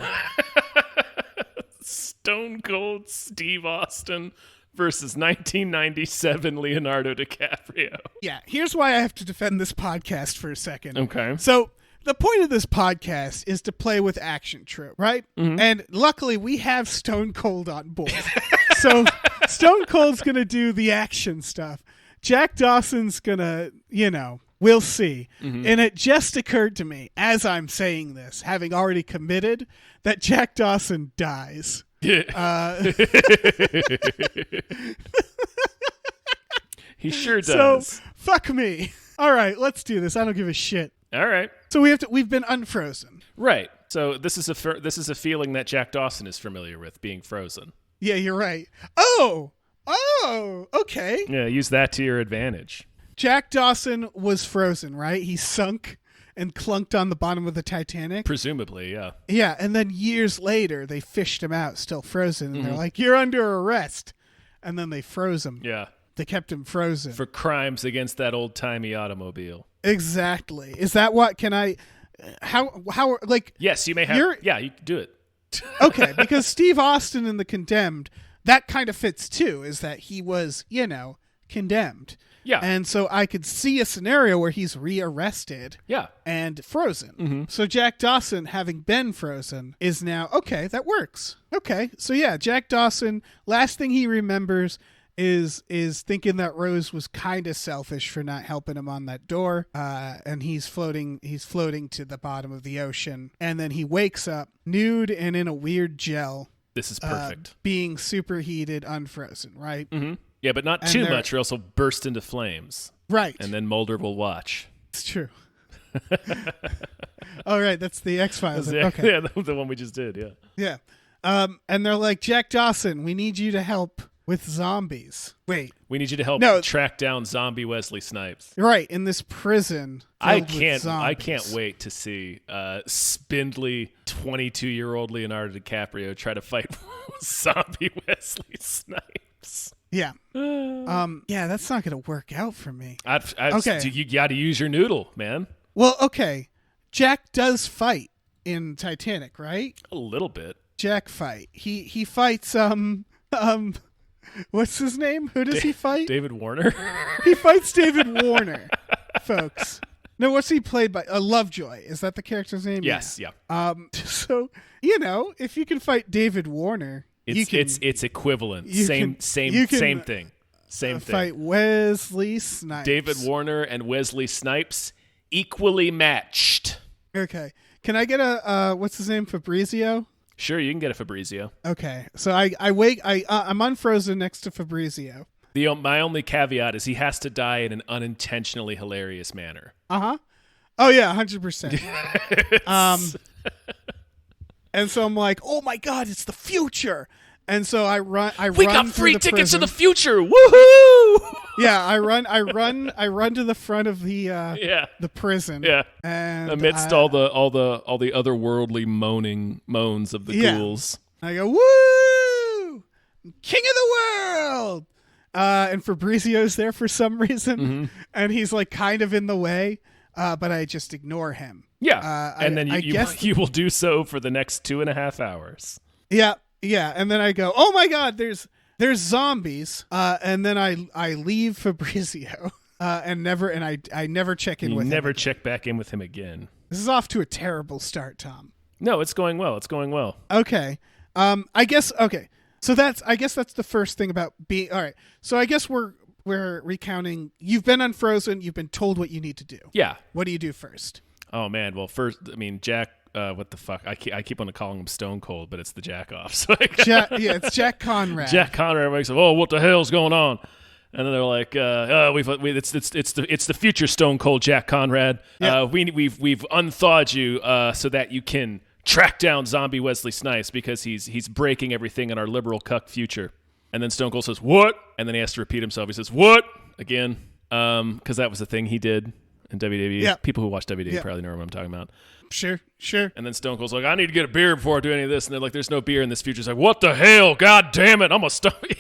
[SPEAKER 1] Stone Cold Steve Austin versus 1997 Leonardo DiCaprio.
[SPEAKER 3] Yeah, here's why I have to defend this podcast for a second.
[SPEAKER 1] Okay.
[SPEAKER 3] So the point of this podcast is to play with action trope, right? And luckily we have Stone Cold on board. So Stone Cold's going to do the action stuff. Jack Dawson's going to, we'll see. And it just occurred to me as I'm saying this, having already committed, that Jack Dawson dies.
[SPEAKER 1] He sure does.
[SPEAKER 3] So fuck me. All right, let's do this. I don't give a shit.
[SPEAKER 1] All right.
[SPEAKER 3] So we've been unfrozen.
[SPEAKER 1] Right. So this is a feeling that Jack Dawson is familiar with, being frozen.
[SPEAKER 3] Yeah, you're right. Oh, okay.
[SPEAKER 1] Yeah, use that to your advantage.
[SPEAKER 3] Jack Dawson was frozen, right? He sunk and clunked on the bottom of the Titanic.
[SPEAKER 1] Presumably, yeah.
[SPEAKER 3] Yeah, and then years later, they fished him out, still frozen, and they're like, "You're under arrest," and then they froze him.
[SPEAKER 1] Yeah,
[SPEAKER 3] they kept him frozen
[SPEAKER 1] for crimes against that old-timey automobile.
[SPEAKER 3] Exactly. Is that what? Can I? How? Like?
[SPEAKER 1] Yes, you may have. Yeah, you can do it.
[SPEAKER 3] Okay, because Steve Austin in The Condemned, that kind of fits too. Is that he was, condemned.
[SPEAKER 1] Yeah.
[SPEAKER 3] And so I could see a scenario where he's rearrested and frozen. So Jack Dawson, having been frozen, is now, okay, that works. Okay. So yeah, Jack Dawson, last thing he remembers is thinking that Rose was kind of selfish for not helping him on that door. And he's floating to the bottom of the ocean. And then he wakes up nude and in a weird gel.
[SPEAKER 1] This is perfect.
[SPEAKER 3] Being superheated, unfrozen, right?
[SPEAKER 1] Mm-hmm. Yeah, but not too much, or else he'll burst into flames.
[SPEAKER 3] Right.
[SPEAKER 1] And then Mulder will watch.
[SPEAKER 3] It's true. All right, that's the X-Files.
[SPEAKER 1] Okay. Yeah, the one we just did,
[SPEAKER 3] yeah. Yeah. And they're like, Jack Dawson, we need you to help with zombies. Wait.
[SPEAKER 1] We need you to help track down zombie Wesley Snipes.
[SPEAKER 3] Right, in this prison.
[SPEAKER 1] I can't wait to see spindly 22-year-old Leonardo DiCaprio try to fight zombie Wesley Snipes.
[SPEAKER 3] Yeah. Yeah, that's not going to work out for me.
[SPEAKER 1] Okay. You got to use your noodle, man.
[SPEAKER 3] Well, okay. Jack does fight in Titanic, right?
[SPEAKER 1] A little bit.
[SPEAKER 3] Jack fight. He fights what's his name? Who does he fight?
[SPEAKER 1] David Warner.
[SPEAKER 3] He fights David Warner, folks. No, what's he played by? Lovejoy. Is that the character's name?
[SPEAKER 1] Yes, yeah.
[SPEAKER 3] So, if you can fight David Warner,
[SPEAKER 1] it's equivalent. Same thing.
[SPEAKER 3] Fight Wesley Snipes.
[SPEAKER 1] David Warner and Wesley Snipes equally matched.
[SPEAKER 3] Okay. Can I get a what's his name? Fabrizio?
[SPEAKER 1] Sure, you can get a Fabrizio.
[SPEAKER 3] Okay. So I'm unfrozen next to Fabrizio.
[SPEAKER 1] My only caveat is he has to die in an unintentionally hilarious manner.
[SPEAKER 3] Uh-huh. Oh yeah, 100%. And so I'm like, oh my God, it's the future. And so I run.
[SPEAKER 1] We got free tickets to the future. Woohoo!
[SPEAKER 3] Yeah, I run to the front of the prison.
[SPEAKER 1] Yeah.
[SPEAKER 3] And
[SPEAKER 1] amidst all the otherworldly moans of the ghouls.
[SPEAKER 3] I go, woo! King of the world! And Fabrizio's there for some reason, and he's like kind of in the way, but I just ignore him.
[SPEAKER 1] Yeah, and then you will do so for the next 2.5 hours.
[SPEAKER 3] Yeah, Yeah, and then I go, oh my God, there's zombies, and then I leave Fabrizio, and I never check in with him.
[SPEAKER 1] You never check back in with him again.
[SPEAKER 3] This is off to a terrible start, Tom.
[SPEAKER 1] No, it's going well. It's going well.
[SPEAKER 3] Okay, I guess okay. So that's the first thing about being all right. So I guess we're recounting. You've been unfrozen. You've been told what you need to do.
[SPEAKER 1] Yeah.
[SPEAKER 3] What do you do first?
[SPEAKER 1] Oh man. Well, first, I mean, Jack. What the fuck? I keep on calling him Stone Cold, but it's the Jack off. So
[SPEAKER 3] it's Jack Conrad.
[SPEAKER 1] Jack Conrad makes it. Oh, what the hell's going on? And then they're like, it's the future Stone Cold Jack Conrad.
[SPEAKER 3] Yeah.
[SPEAKER 1] We've unthawed you so that you can track down zombie Wesley Snipes because he's breaking everything in our liberal cuck future. And then Stone Cold says, what? And then he has to repeat himself. He says, what? Again, because that was the thing he did in WWE.
[SPEAKER 3] Yeah.
[SPEAKER 1] People who watch WWE probably know what I'm talking about.
[SPEAKER 3] Sure.
[SPEAKER 1] And then Stone Cold's like, I need to get a beer before I do any of this. And they're like, there's no beer in this future. He's like, what the hell? God damn it. I'm going to stop you.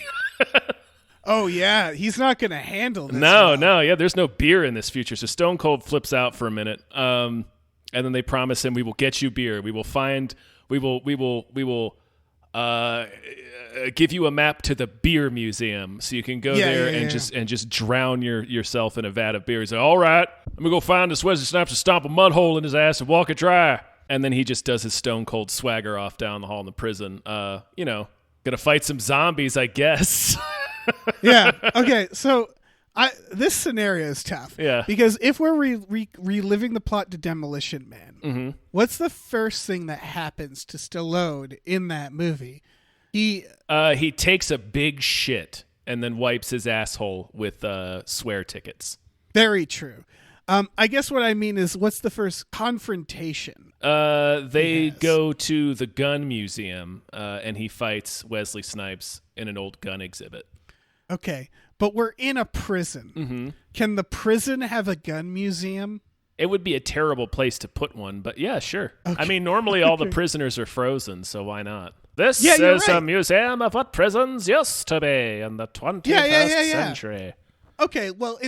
[SPEAKER 3] Oh, yeah. He's not going to handle this.
[SPEAKER 1] No. Yeah, there's no beer in this future. So Stone Cold flips out for a minute. And then they promise him, we will get you beer. We will give you a map to the beer museum so you can go there and just drown yourself in a vat of beer. He's like, all right, I'm going to go find this Wesley Snipes and stomp a mud hole in his ass and walk it dry. And then he just does his Stone Cold swagger off down the hall in the prison. Gonna fight some zombies, I guess.
[SPEAKER 3] Yeah. Okay. So this scenario is tough.
[SPEAKER 1] Yeah.
[SPEAKER 3] Because if we're reliving the plot to Demolition Man, what's the first thing that happens to Stallone in that movie? He
[SPEAKER 1] takes a big shit and then wipes his asshole with swear tickets.
[SPEAKER 3] Very true. I guess what I mean is, what's the first confrontation?
[SPEAKER 1] They go to the gun museum, and he fights Wesley Snipes in an old gun exhibit.
[SPEAKER 3] Okay, but we're in a prison. Mm-hmm. Can the prison have a gun museum?
[SPEAKER 1] It would be a terrible place to put one, but yeah, sure. Okay. I mean, normally all the prisoners are frozen, so why not? This is a museum of what prisons used to be in the 21st century.
[SPEAKER 3] Okay, well,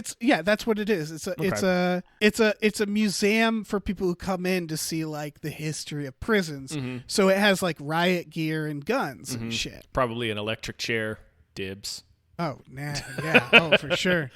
[SPEAKER 3] that's what it is. It's a museum for people who come in to see like the history of prisons. Mm-hmm. So it has like riot gear and guns and shit.
[SPEAKER 1] Probably an electric chair. Dibs.
[SPEAKER 3] Oh, nah, yeah. Oh, for sure.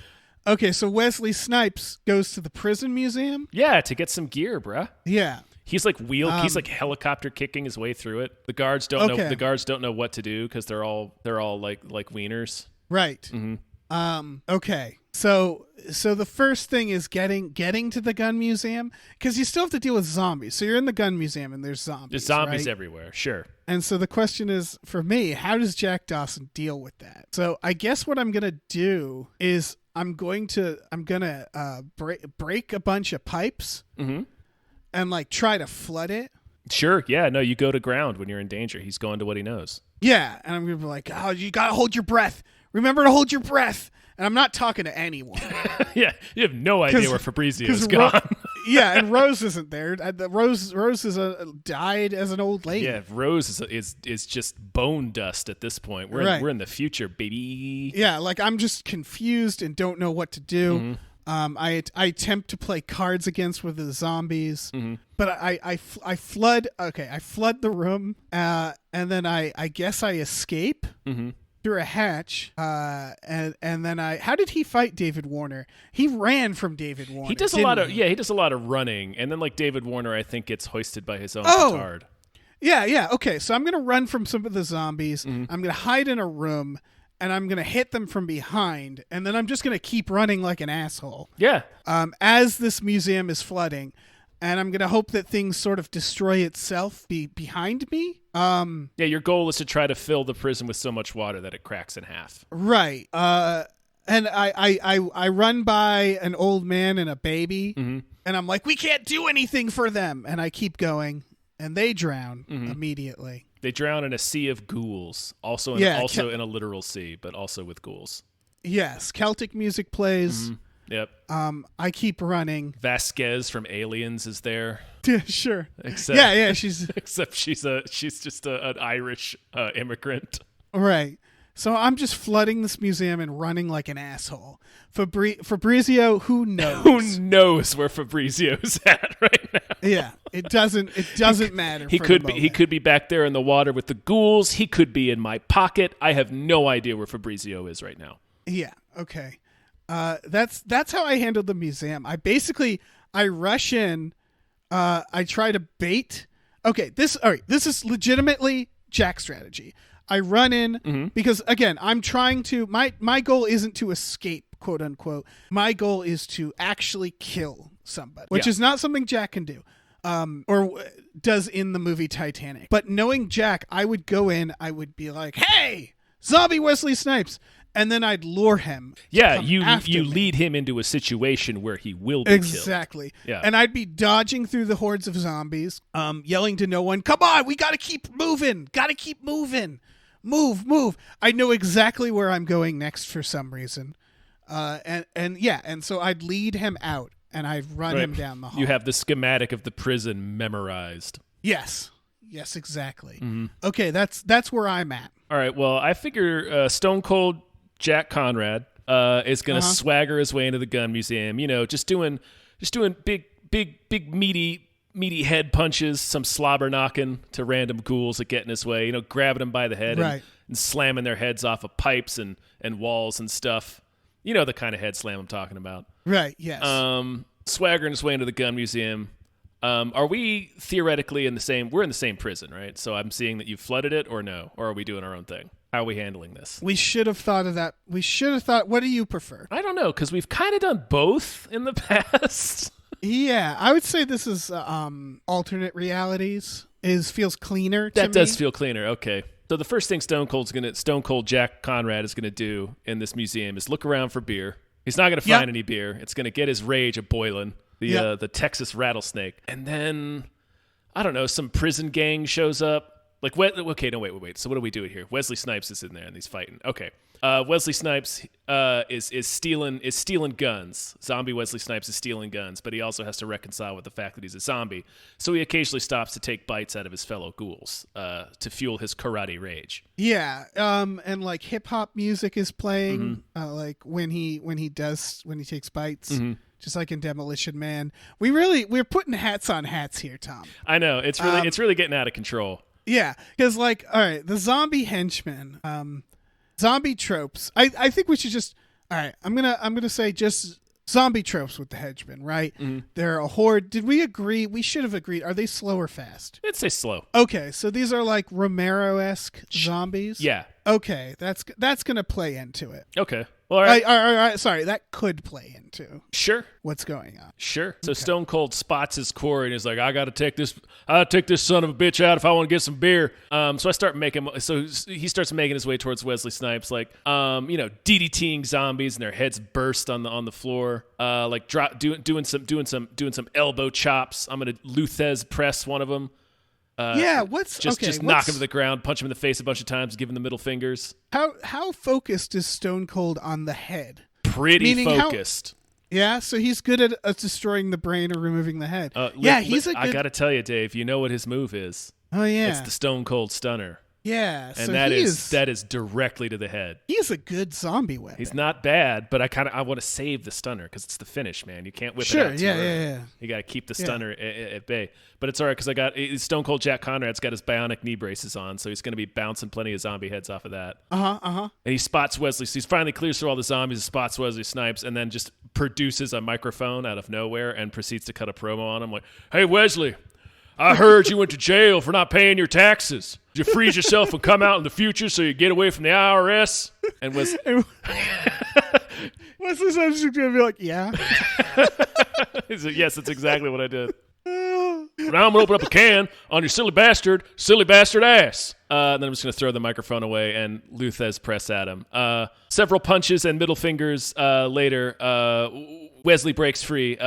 [SPEAKER 3] Okay, so Wesley Snipes goes to the prison museum?
[SPEAKER 1] Yeah, to get some gear, bruh.
[SPEAKER 3] Yeah.
[SPEAKER 1] He's like he's like helicopter kicking his way through it. The guards don't know. The guards don't know what to do because they're all like wieners.
[SPEAKER 3] Right.
[SPEAKER 1] Mm-hmm.
[SPEAKER 3] Okay. So the first thing is getting to the gun museum, because you still have to deal with zombies. So you're in the gun museum and there's zombies.
[SPEAKER 1] There's zombies everywhere. Sure.
[SPEAKER 3] And so the question is, for me, how does Jack Dawson deal with that? So I guess what I'm gonna do is I'm gonna break a bunch of pipes and like try to flood it.
[SPEAKER 1] Sure. Yeah. No, you go to ground when you're in danger. He's going to what he knows.
[SPEAKER 3] Yeah, and I'm gonna be like, oh, you gotta hold your breath. Remember to hold your breath. And I'm not talking to anyone.
[SPEAKER 1] Yeah, you have no idea where Fabrizio's gone.
[SPEAKER 3] Yeah, and Rose isn't there. Rose is died as an old lady.
[SPEAKER 1] Yeah, Rose is just bone dust at this point. We're in the future, baby.
[SPEAKER 3] Yeah, like I'm just confused and don't know what to do. Mm-hmm. I attempt to play cards against with the zombies, but I flood. Okay, I flood the room, and then I guess I escape. Mm-hmm. Through a hatch, and then how did he fight David Warner? He ran from David Warner.
[SPEAKER 1] He does a lot of running, and then like David Warner, I think gets hoisted by his own petard.
[SPEAKER 3] Yeah. Okay, so I'm gonna run from some of the zombies. Mm-hmm. I'm gonna hide in a room, and I'm gonna hit them from behind, and then I'm just gonna keep running like an asshole.
[SPEAKER 1] Yeah.
[SPEAKER 3] As this museum is flooding. And I'm going to hope that things sort of destroy itself behind me.
[SPEAKER 1] Yeah, your goal is to try to fill the prison with so much water that it cracks in half.
[SPEAKER 3] Right. And I run by an old man and a baby, and I'm like, we can't do anything for them. And I keep going, and they drown immediately.
[SPEAKER 1] They drown in a sea of ghouls, also in a literal sea, but also with ghouls.
[SPEAKER 3] Yes, Celtic music plays. Mm-hmm.
[SPEAKER 1] Yep.
[SPEAKER 3] I keep running.
[SPEAKER 1] Vasquez from Aliens is there.
[SPEAKER 3] Yeah, sure.
[SPEAKER 1] Except she's just an Irish immigrant.
[SPEAKER 3] Right. So I'm just flooding this museum and running like an asshole. Fabrizio, who knows?
[SPEAKER 1] Who knows where Fabrizio's at right now?
[SPEAKER 3] Yeah, it doesn't matter.
[SPEAKER 1] He could be back there in the water with the ghouls. He could be in my pocket. I have no idea where Fabrizio is right now. Yeah.
[SPEAKER 3] Okay. That's how I handled the museum. I rush in. I try to bait. Okay. This is legitimately Jack's strategy. I run in because, again, I'm trying to. My goal isn't to escape, quote unquote. My goal is to actually kill somebody, which is not something Jack can do, or does in the movie Titanic. But knowing Jack, I would go in. I would be like, "Hey, zombie Wesley Snipes," and then I'd lure him.
[SPEAKER 1] Yeah, you lead him into a situation where he will be
[SPEAKER 3] exactly.
[SPEAKER 1] killed. Yeah,
[SPEAKER 3] and I'd be dodging through the hordes of zombies, yelling to no one, "Come on, we got to keep moving. Got to keep moving. Move." I know exactly where I'm going next for some reason. And so I'd lead him out and I'd run him down the hall.
[SPEAKER 1] You have the schematic of the prison memorized.
[SPEAKER 3] Yes, exactly. Mm-hmm. Okay, that's where I'm at.
[SPEAKER 1] All right, well, I figure Stone Cold Jack Conrad is going to swagger his way into the gun museum, just doing big meaty head punches, some slobber knocking to random ghouls that get in his way, grabbing them by the head and slamming their heads off of pipes and walls and stuff. You know the kind of head slam I'm talking about.
[SPEAKER 3] Right, yes.
[SPEAKER 1] Swaggering his way into the gun museum. Are we theoretically we're in the same prison, right? So I'm seeing that you've flooded it, or no? Or are we doing our own thing? How are we handling this?
[SPEAKER 3] We should have thought of that. What do you prefer?
[SPEAKER 1] I don't know, because we've kind of done both in the past.
[SPEAKER 3] Yeah, I would say this is alternate realities. Feels cleaner to me.
[SPEAKER 1] That does feel cleaner, okay. So the first thing Stone Cold Jack Conrad is going to do in this museum is look around for beer. He's not going to find any beer. It's going to get his rage a-boiling, the Texas rattlesnake. And then, I don't know, some prison gang shows up. Like, okay, no, wait. So what do we do here? Wesley Snipes is in there and he's fighting. Okay. Wesley Snipes is stealing guns. Zombie Wesley Snipes is stealing guns, but he also has to reconcile with the fact that he's a zombie. So he occasionally stops to take bites out of his fellow ghouls to fuel his karate rage. Yeah,
[SPEAKER 3] and like hip hop music is playing, like when he takes bites. Mm-hmm. Just like in Demolition Man. We're putting hats on hats here, Tom.
[SPEAKER 1] I know it's really getting out of control.
[SPEAKER 3] Yeah, because all right, the zombie henchmen. Zombie tropes. I think we should just. All right, I'm gonna say just zombie tropes with the henchmen, right? Mm-hmm. They're a horde. Did we agree? We should have agreed. Are they slow or fast?
[SPEAKER 1] I'd say slow.
[SPEAKER 3] Okay, so these are like Romero-esque zombies.
[SPEAKER 1] Yeah.
[SPEAKER 3] Okay, that's gonna play into it.
[SPEAKER 1] Okay. Well, all right.
[SPEAKER 3] Sorry, that could play into what's going on.
[SPEAKER 1] Sure. So okay. Stone Cold spots his quarry and he's like, I gotta take this son of a bitch out if I want to get some beer. So he starts making his way towards Wesley Snipes, like DDTing zombies and their heads burst on the floor. Doing some elbow chops. I'm gonna Luthez press one of them. Just knock him to the ground, punch him in the face a bunch of times, give him the middle fingers.
[SPEAKER 3] How focused is Stone Cold on the head?
[SPEAKER 1] Pretty focused.
[SPEAKER 3] So he's good at destroying the brain or removing the head. I got
[SPEAKER 1] to tell you, Dave, you know what his move is.
[SPEAKER 3] Oh, yeah.
[SPEAKER 1] It's the Stone Cold Stunner.
[SPEAKER 3] Yeah.
[SPEAKER 1] And that is directly to the head.
[SPEAKER 3] He's a good zombie weapon.
[SPEAKER 1] He's not bad, but I want to save the stunner because it's the finish, man. You can't whip it out.
[SPEAKER 3] Yeah.
[SPEAKER 1] You got to keep the stunner at bay. But it's all right because Stone Cold Jack Conrad's got his bionic knee braces on, so he's going to be bouncing plenty of zombie heads off of that. And he spots Wesley. So he finally clears through all the zombies, spots Wesley Snipes, and then just produces a microphone out of nowhere and proceeds to cut a promo on him. Like, hey, Wesley, I heard you went to jail for not paying your taxes. Did you freeze yourself and come out in the future so you get away from the IRS? And Wesley
[SPEAKER 3] Snipes is going to be like, yeah.
[SPEAKER 1] He's like, yes, that's exactly what I did. Now I'm going to open up a can on your silly bastard ass. Then I'm just going to throw the microphone away and Luthez press at him. Several punches and middle fingers later, Wesley breaks free,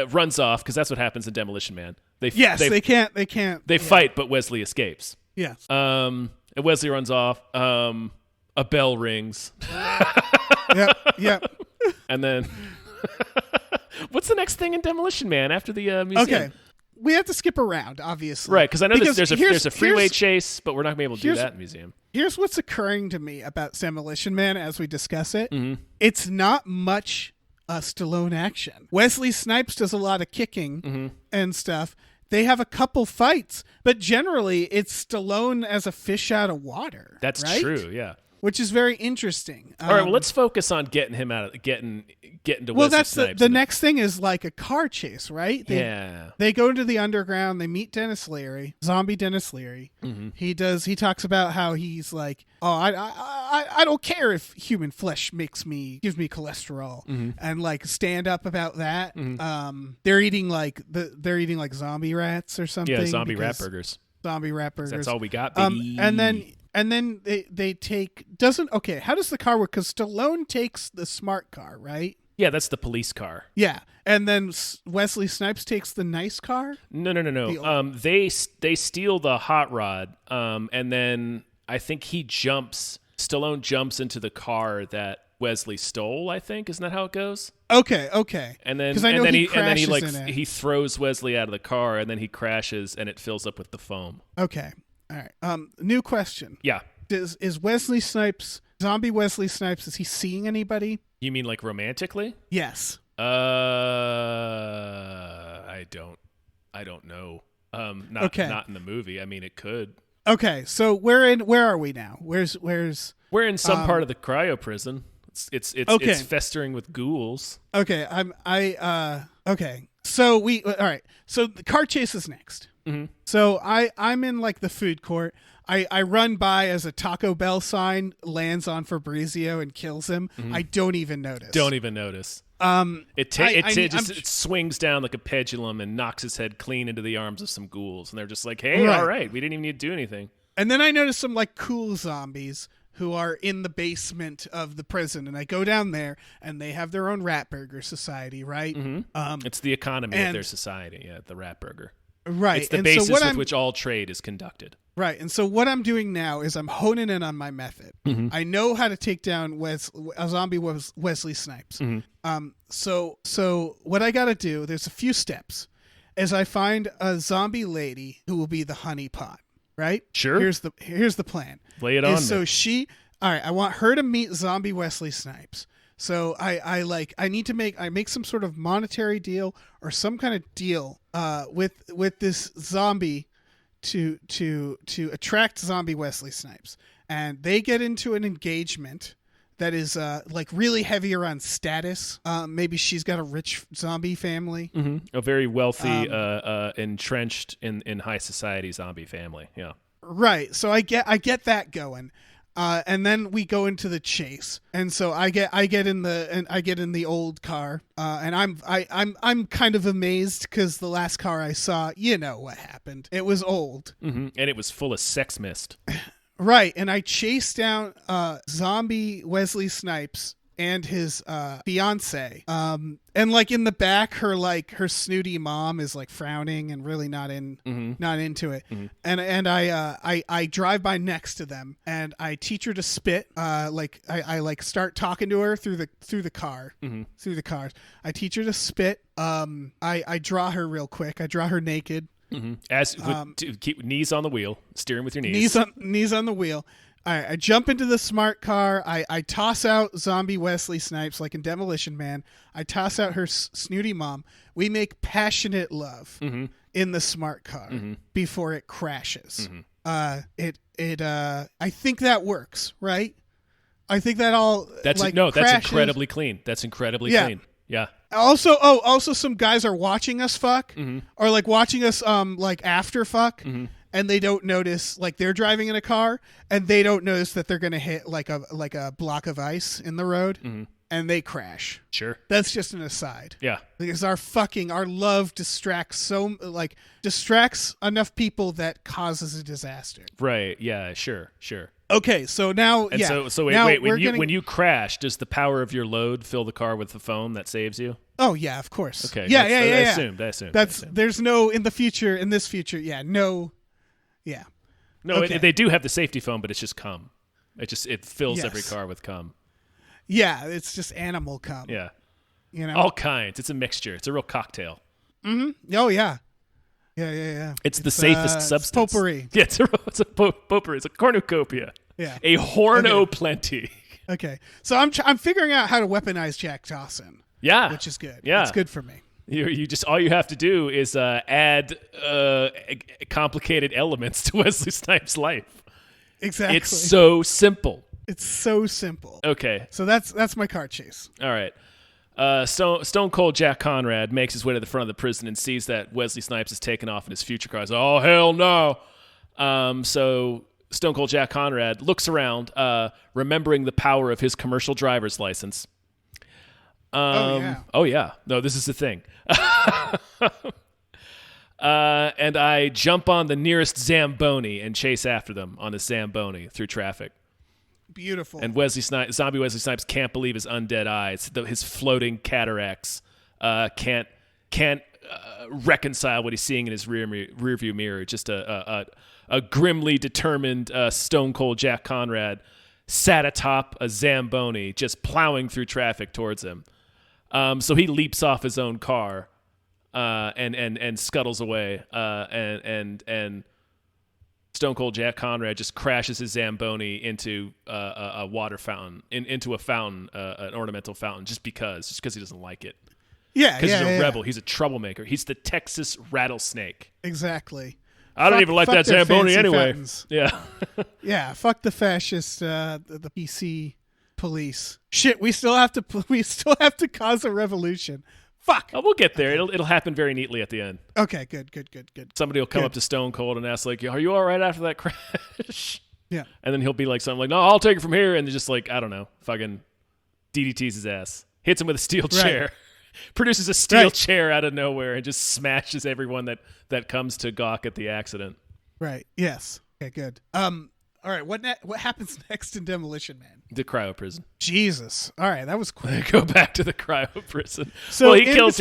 [SPEAKER 1] runs off, because that's what happens in Demolition Man. They can't.
[SPEAKER 3] They
[SPEAKER 1] fight, but Wesley escapes.
[SPEAKER 3] Yes.
[SPEAKER 1] And Wesley runs off. A bell rings.
[SPEAKER 3] Yep.
[SPEAKER 1] And then, what's the next thing in Demolition Man after the museum?
[SPEAKER 3] Okay. we have to skip around, obviously.
[SPEAKER 1] Right, because I know there's a freeway
[SPEAKER 3] here's-
[SPEAKER 1] chase, but we're not going to be able to do that in the museum.
[SPEAKER 3] Here's what's occurring to me about Demolition Man as we discuss it.
[SPEAKER 1] Mm-hmm.
[SPEAKER 3] It's not much Stallone action. Wesley Snipes does a lot of kicking and stuff. They have a couple fights, but generally it's Stallone as a fish out of water.
[SPEAKER 1] That's
[SPEAKER 3] right?
[SPEAKER 1] true, yeah.
[SPEAKER 3] Which is very interesting.
[SPEAKER 1] All right, well, let's focus on getting him out of getting to
[SPEAKER 3] Well,
[SPEAKER 1] Wesley
[SPEAKER 3] that's
[SPEAKER 1] Snipes.
[SPEAKER 3] the next thing is like a car chase, right?
[SPEAKER 1] Yeah.
[SPEAKER 3] They go into the underground. They meet Dennis Leary, zombie Dennis Leary.
[SPEAKER 1] Mm-hmm.
[SPEAKER 3] He talks about how he's like, oh, I don't care if human flesh gives me cholesterol, and like stand up about that. They're eating like zombie rats or something.
[SPEAKER 1] Yeah, zombie rat burgers.
[SPEAKER 3] Zombie rat burgers.
[SPEAKER 1] That's all we got, baby.
[SPEAKER 3] And then they take how does the car work? Because Stallone takes the smart car, right?
[SPEAKER 1] Yeah, that's the police car.
[SPEAKER 3] Yeah, and then Wesley Snipes takes the nice car.
[SPEAKER 1] No. They steal the hot rod, and then I think Stallone jumps into the car that Wesley stole. I think isn't that how it goes?
[SPEAKER 3] Okay.
[SPEAKER 1] And then he throws Wesley out of the car, and then he crashes, and it fills up with the foam.
[SPEAKER 3] Okay, all right. New question.
[SPEAKER 1] Yeah.
[SPEAKER 3] Is Wesley Snipes, zombie Wesley Snipes, is he seeing anybody?
[SPEAKER 1] You mean like romantically?
[SPEAKER 3] Yes.
[SPEAKER 1] I don't know. Not in the movie. I mean, it could.
[SPEAKER 3] Okay, so where are we now? Where's
[SPEAKER 1] We're in some part of the cryo prison. It's festering with ghouls.
[SPEAKER 3] Okay, okay. So all right. So the car chase is next.
[SPEAKER 1] Mm-hmm.
[SPEAKER 3] So I'm in like the food court. I run by as a Taco Bell sign lands on Fabrizio and kills him.
[SPEAKER 1] Mm-hmm.
[SPEAKER 3] I don't even notice.
[SPEAKER 1] It swings down like a pendulum and knocks his head clean into the arms of some ghouls, and they're just like, "Hey, all right, we didn't even need to do anything."
[SPEAKER 3] And then I notice some like cool zombies who are in the basement of the prison, and I go down there, and they have their own rat burger society, right?
[SPEAKER 1] Mm-hmm. It's the economy of their society, the rat burger.
[SPEAKER 3] Right.
[SPEAKER 1] It's the basis with which all trade is conducted.
[SPEAKER 3] Right. And so what I'm doing now is I'm honing in on my method.
[SPEAKER 1] Mm-hmm.
[SPEAKER 3] I know how to take down a zombie Wesley Snipes.
[SPEAKER 1] Mm-hmm.
[SPEAKER 3] So what I got to do, there's a few steps, is I find a zombie lady who will be the honeypot, right? Sure. Here's the plan.
[SPEAKER 1] Lay it on.
[SPEAKER 3] So all right, I want her to meet zombie Wesley Snipes. So I make some sort of monetary deal or some kind of deal with this zombie to attract zombie Wesley Snipes, and they get into an engagement that is like really heavier on status. Maybe she's got a rich zombie family,
[SPEAKER 1] a very wealthy, entrenched in high society zombie family. Yeah,
[SPEAKER 3] right. So I get that going. And then we go into the chase, and so I get in the old car, and I'm kind of amazed because the last car I saw, you know what happened? It was old,
[SPEAKER 1] and it was full of sex mist.
[SPEAKER 3] Right, and I chased down zombie Wesley Snipes and his fiance, and like in the back, her snooty mom is like frowning and really not into it, and I drive by next to them and I teach her to spit, I like start talking to her through the car, through the cars. I teach her to spit. I draw her real quick. I draw her naked.
[SPEAKER 1] Keep knees on the wheel, steering with your knees.
[SPEAKER 3] Knees on the wheel. All right, I jump into the smart car. I toss out zombie Wesley Snipes like in Demolition Man. I toss out her snooty mom. We make passionate love in the smart car before it crashes. I think that works, right? I think that all
[SPEAKER 1] that's incredibly clean. That's incredibly clean. Yeah.
[SPEAKER 3] Also some guys are watching us fuck, or like watching us like after fuck. And they don't notice, like they're driving in a car and they don't notice that they're going to hit like a block of ice in the road and they crash.
[SPEAKER 1] Sure.
[SPEAKER 3] That's just an aside.
[SPEAKER 1] Yeah.
[SPEAKER 3] Because our love distracts enough people that causes a disaster.
[SPEAKER 1] Right. Yeah, sure.
[SPEAKER 3] Okay, so now,
[SPEAKER 1] when you crash, does the power of your load fill the car with the foam that saves you?
[SPEAKER 3] Oh yeah, of course.
[SPEAKER 1] Okay.
[SPEAKER 3] Yeah.
[SPEAKER 1] I assumed.
[SPEAKER 3] There's no in this future. Yeah, no. Yeah.
[SPEAKER 1] No,
[SPEAKER 3] okay.
[SPEAKER 1] They do have the safety foam, but it's just cum. It fills every car with cum.
[SPEAKER 3] Yeah, it's just animal cum.
[SPEAKER 1] Yeah.
[SPEAKER 3] You know,
[SPEAKER 1] all kinds. It's a mixture. It's a real cocktail.
[SPEAKER 3] Oh yeah. Yeah.
[SPEAKER 1] It's the safest substance.
[SPEAKER 3] Potpourri.
[SPEAKER 1] Yeah, it's a potpourri. It's a cornucopia.
[SPEAKER 3] Yeah.
[SPEAKER 1] A horno plenty.
[SPEAKER 3] Okay. So I'm figuring out how to weaponize Jack Dawson.
[SPEAKER 1] Yeah.
[SPEAKER 3] Which is good.
[SPEAKER 1] Yeah.
[SPEAKER 3] It's good for me.
[SPEAKER 1] You just all you have to do is add complicated elements to Wesley Snipes' life.
[SPEAKER 3] Exactly.
[SPEAKER 1] It's so simple.
[SPEAKER 3] It's so simple.
[SPEAKER 1] Okay.
[SPEAKER 3] So that's my car chase.
[SPEAKER 1] All right. Stone Cold Jack Conrad makes his way to the front of the prison and sees that Wesley Snipes is taken off in his future car. He's like, oh, hell no. So Stone Cold Jack Conrad looks around, remembering the power of his commercial driver's license. Oh yeah. No, this is the thing. And I jump on the nearest Zamboni and chase after them on the Zamboni through traffic.
[SPEAKER 3] Beautiful.
[SPEAKER 1] And zombie Wesley Snipes can't believe his undead eyes. His floating cataracts can't reconcile what he's seeing in his rearview mirror. Just a grimly determined Stone Cold Jack Conrad sat atop a Zamboni, just plowing through traffic towards him. So he leaps off his own car and scuttles away. And Stone Cold Jack Conrad just crashes his Zamboni into a water fountain, into a fountain, an ornamental fountain, just because he doesn't like it.
[SPEAKER 3] Yeah,
[SPEAKER 1] because he's a rebel. He's a troublemaker. He's the Texas rattlesnake.
[SPEAKER 3] Exactly.
[SPEAKER 1] I don't even like that Zamboni anyway.
[SPEAKER 3] Fountains.
[SPEAKER 1] Yeah.
[SPEAKER 3] Yeah. Fuck the fascist, the PC police. Shit. We still have to cause a revolution. Fuck.
[SPEAKER 1] Oh, we'll get there. It'll happen very neatly at the end.
[SPEAKER 3] Okay. Good.
[SPEAKER 1] Somebody will come up to Stone Cold and ask, like, "Are you all right after that crash?"
[SPEAKER 3] Yeah.
[SPEAKER 1] And then he'll be like something like, "No, I'll take it from here." And they're just like, I don't know, fucking DDTs his ass, hits him with a steel chair, produces a steel chair out of nowhere, and just smashes everyone that comes to gawk at the accident.
[SPEAKER 3] Right. Yes. Okay. Good. All right. What happens next in Demolition Man?
[SPEAKER 1] The cryo prison.
[SPEAKER 3] Jesus. All right. That was quick.
[SPEAKER 1] Go back to the cryo prison.
[SPEAKER 3] So
[SPEAKER 1] well, he kills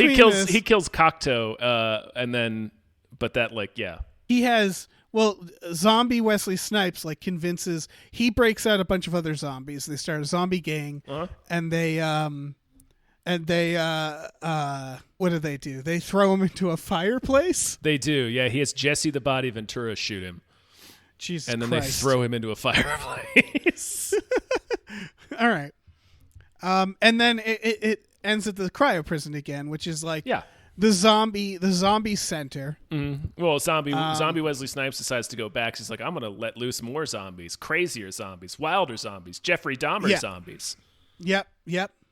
[SPEAKER 1] Cocteau, and then, but that
[SPEAKER 3] he has. Well, zombie Wesley Snipes convinces, he breaks out a bunch of other zombies. They start a zombie gang, and they what do they do? They throw him into a fireplace.
[SPEAKER 1] They do. Yeah, he has Jesse the Body Ventura shoot him.
[SPEAKER 3] Jesus
[SPEAKER 1] and then
[SPEAKER 3] Christ.
[SPEAKER 1] They throw him into a fireplace.
[SPEAKER 3] All right. And then it ends at the cryo prison again, which is the zombie center.
[SPEAKER 1] Mm-hmm. Well, zombie Wesley Snipes decides to go back. He's like, I'm going to let loose more zombies, crazier zombies, wilder zombies, Jeffrey Dahmer zombies.
[SPEAKER 3] Yep.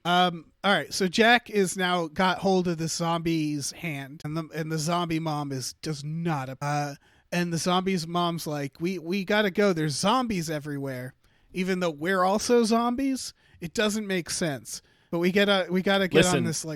[SPEAKER 3] All right. So Jack is now got hold of the zombie's hand, and the zombie mom does not. And the zombie's mom's like, we gotta go. There's zombies everywhere, even though we're also zombies. It doesn't make sense. But we gotta get on this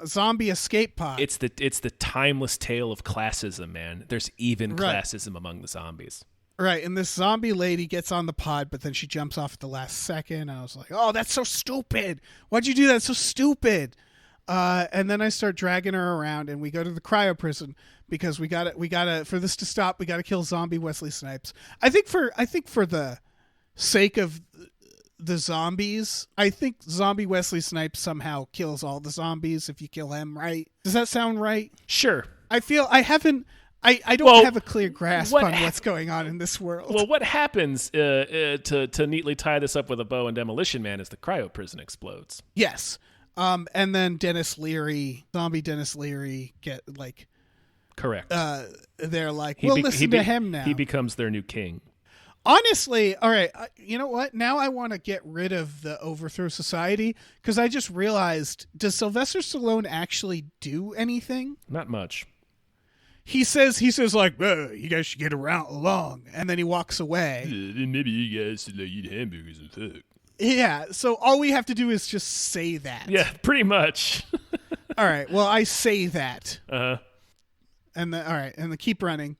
[SPEAKER 3] zombie escape pod.
[SPEAKER 1] It's the timeless tale of classism, man. There's even classism among the zombies.
[SPEAKER 3] Right, and this zombie lady gets on the pod, but then she jumps off at the last second. I was like, oh, that's so stupid. Why'd you do that? It's so stupid. And then I start dragging her around, and we go to the cryo prison because we gotta for this to stop, we gotta kill zombie Wesley Snipes. I think for the sake of the zombies, I think zombie Wesley Snipes somehow kills all the zombies if you kill him, right? Does that sound right?
[SPEAKER 1] Sure.
[SPEAKER 3] I feel I don't have a clear grasp on what's going on in this world.
[SPEAKER 1] Well, what happens to neatly tie this up with a bow in Demolition Man is the cryo prison explodes.
[SPEAKER 3] Yes. And then zombie Dennis Leary get
[SPEAKER 1] correct.
[SPEAKER 3] They're like, we'll listen to him now.
[SPEAKER 1] He becomes their new king.
[SPEAKER 3] Honestly, all right, you know what? Now I want to get rid of the Overthrow Society because I just realized, does Sylvester Stallone actually do anything?
[SPEAKER 1] Not much.
[SPEAKER 3] He says like, you guys should get along, and then he walks away.
[SPEAKER 1] Maybe you guys should eat hamburgers and fuck.
[SPEAKER 3] Yeah, so all we have to do is just say that.
[SPEAKER 1] Yeah, pretty much.
[SPEAKER 3] All right, well, I say that.
[SPEAKER 1] Uh-huh.
[SPEAKER 3] And then keep running.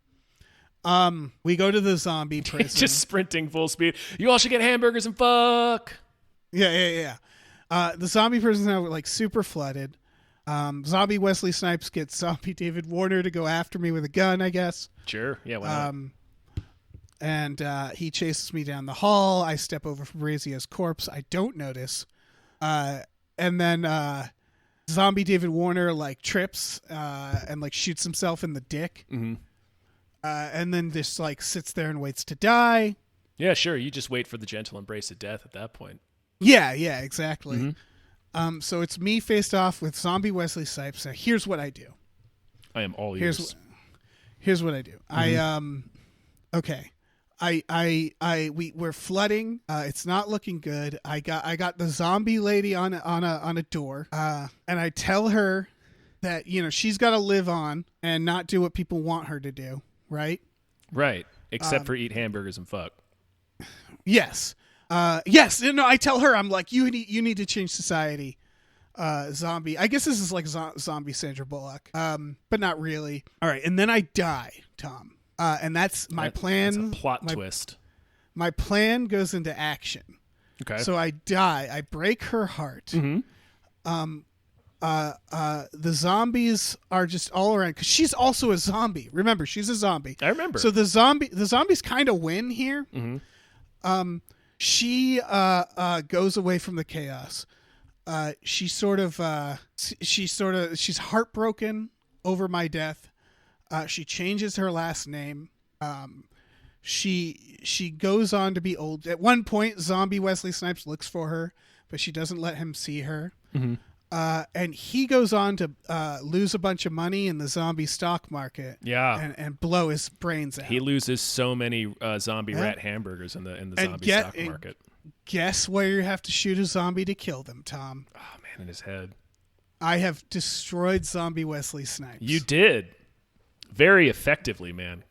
[SPEAKER 3] We go to the zombie prison.
[SPEAKER 1] Just sprinting full speed. You all should get hamburgers and fuck.
[SPEAKER 3] Yeah. The zombie prison is now super flooded. Zombie Wesley Snipes gets zombie David Warner to go after me with a gun, I guess.
[SPEAKER 1] Sure. Yeah. Why not?
[SPEAKER 3] And he chases me down the hall. I step over Fabrizio's corpse. I don't notice. And then zombie David Warner trips and shoots himself in the dick.
[SPEAKER 1] Mm-hmm.
[SPEAKER 3] and then just like sits there and waits to die.
[SPEAKER 1] Yeah, sure. You just wait for the gentle embrace of death at that point.
[SPEAKER 3] Yeah, exactly. So it's me faced off with zombie Wesley Snipes. So here's what I do.
[SPEAKER 1] I am all ears.
[SPEAKER 3] Here's what I do. We're flooding. It's not looking good. I got the zombie lady on a door. And I tell her that, she's got to live on and not do what people want her to do. Right.
[SPEAKER 1] Right. Except for eat hamburgers and fuck.
[SPEAKER 3] Yes. Yes. I tell her, I'm like, you need to change society. Zombie. I guess this is like zombie Sandra Bullock. But not really. All right. And then I die, Tom. And that's my plan.
[SPEAKER 1] That's a plot twist.
[SPEAKER 3] My plan goes into action.
[SPEAKER 1] Okay.
[SPEAKER 3] So I die. I break her heart.
[SPEAKER 1] Mm-hmm.
[SPEAKER 3] The zombies are just all around because she's also a zombie. Remember, she's a zombie.
[SPEAKER 1] I remember.
[SPEAKER 3] So the zombies kind of win here.
[SPEAKER 1] Mm-hmm.
[SPEAKER 3] She goes away from the chaos. She's heartbroken over my death. She changes her last name. She goes on to be old. At one point, zombie Wesley Snipes looks for her, but she doesn't let him see her.
[SPEAKER 1] Mm-hmm.
[SPEAKER 3] And he goes on to lose a bunch of money in the zombie stock market.
[SPEAKER 1] Yeah,
[SPEAKER 3] and blow his brains out.
[SPEAKER 1] He loses so many zombie rat hamburgers in the zombie stock market.
[SPEAKER 3] Guess where you have to shoot a zombie to kill them, Tom?
[SPEAKER 1] Oh man, in his head.
[SPEAKER 3] I have destroyed zombie Wesley Snipes.
[SPEAKER 1] You did. Very effectively, man.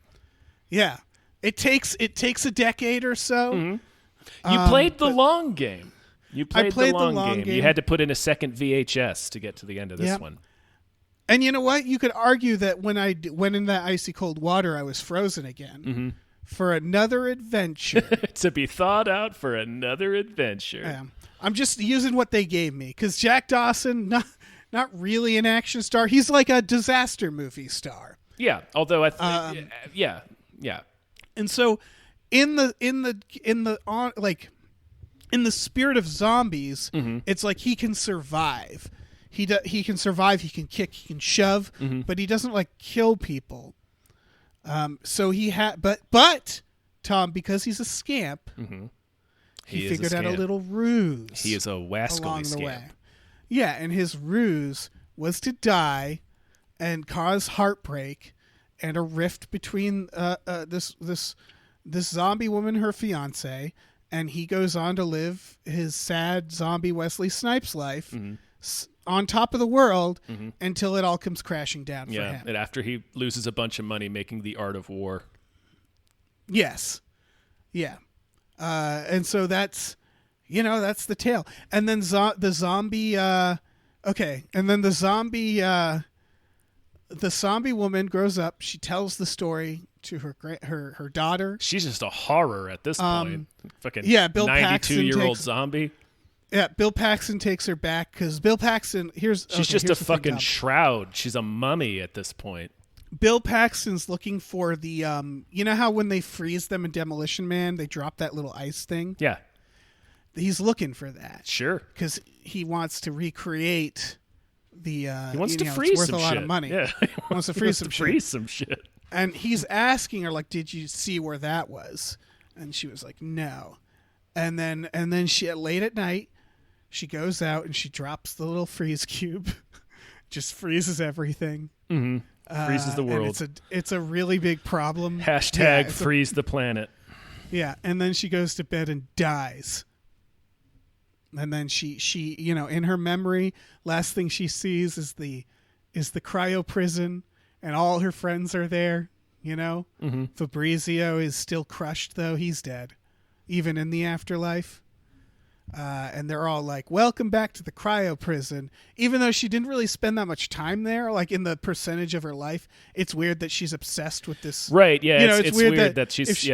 [SPEAKER 3] Yeah. It takes a decade or so.
[SPEAKER 1] Mm-hmm. You played the long game. You played the long game. You had to put in a second VHS to get to the end of this one.
[SPEAKER 3] And you know what? You could argue that when I went in that icy cold water, I was frozen again for another adventure.
[SPEAKER 1] To be thawed out for another adventure.
[SPEAKER 3] Yeah. I'm just using what they gave me because Jack Dawson, not really an action star. He's like a disaster movie star.
[SPEAKER 1] Yeah, although yeah.
[SPEAKER 3] And so in the spirit of zombies, it's like he can survive. He can survive. He can kick. He can shove, but he doesn't like kill people. So he but Tom, because he's a scamp, he figured out a little ruse.
[SPEAKER 1] He is a wascally scamp.
[SPEAKER 3] Way. Yeah, and his ruse was to die and cause heartbreak and a rift between this zombie woman, her fiance, and he goes on to live his sad zombie Wesley Snipes life on top of the world until it all comes crashing down for him.
[SPEAKER 1] And after he loses a bunch of money making The Art of War.
[SPEAKER 3] Yes. Yeah. And so that's the tale. And then the zombie and then the zombie woman grows up. She tells the story to her daughter.
[SPEAKER 1] She's just a horror at this point. Fucking
[SPEAKER 3] Bill
[SPEAKER 1] 92-year-old zombie.
[SPEAKER 3] Yeah, Bill Paxton takes her back because Bill Paxton she's
[SPEAKER 1] just a fucking shroud. She's a mummy at this point.
[SPEAKER 3] Bill Paxton's looking for the you know how when they freeze them in Demolition Man, they drop that little ice thing?
[SPEAKER 1] Yeah.
[SPEAKER 3] He's looking for that.
[SPEAKER 1] Sure.
[SPEAKER 3] Because he wants to recreate the
[SPEAKER 1] he wants to freeze
[SPEAKER 3] it's worth
[SPEAKER 1] some
[SPEAKER 3] a lot
[SPEAKER 1] shit.
[SPEAKER 3] of money.
[SPEAKER 1] Yeah.
[SPEAKER 3] He wants to freeze
[SPEAKER 1] some shit.
[SPEAKER 3] And he's asking her, like, did you see where that was? And she was like, no. And then she late at night, she goes out and she drops the little freeze cube. Just freezes everything.
[SPEAKER 1] Freezes the world.
[SPEAKER 3] And it's a really big problem.
[SPEAKER 1] # freeze the planet.
[SPEAKER 3] Yeah. And then she goes to bed and dies. And then she in her memory, last thing she sees is the cryo prison, and all her friends are there. Fabrizio is still crushed, though he's dead, even in the afterlife. And they're all like, "Welcome back to the cryo prison." Even though she didn't really spend that much time there, like in the percentage of her life, it's weird that she's obsessed with this.
[SPEAKER 1] Right? Yeah. It's weird that she's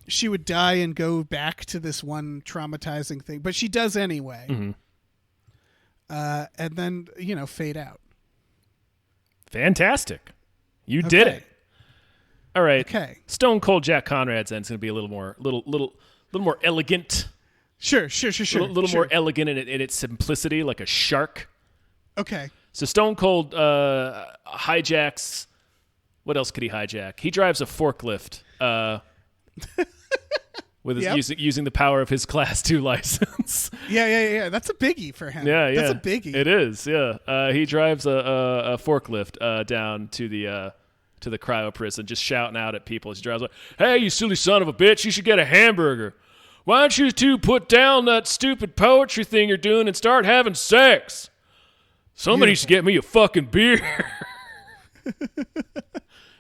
[SPEAKER 3] she would die and go back to this one traumatizing thing, but she does anyway. And then, fade out.
[SPEAKER 1] Fantastic. You did it. All right.
[SPEAKER 3] Okay.
[SPEAKER 1] Stone Cold Jack Conrad's end's going to be a little more elegant.
[SPEAKER 3] Sure.
[SPEAKER 1] A little more elegant in its simplicity, like a shark.
[SPEAKER 3] Okay.
[SPEAKER 1] So Stone Cold hijacks What else could he hijack? He drives a forklift with his, using the power of his Class 2 license.
[SPEAKER 3] Yeah. That's a biggie for him.
[SPEAKER 1] Yeah.
[SPEAKER 3] That's a biggie.
[SPEAKER 1] It is, yeah. He drives a forklift down to the cryo prison, just shouting out at people. He drives like, "Hey, you silly son of a bitch, you should get a hamburger. Why don't you two put down that stupid poetry thing you're doing and start having sex? Somebody should get me a fucking beer."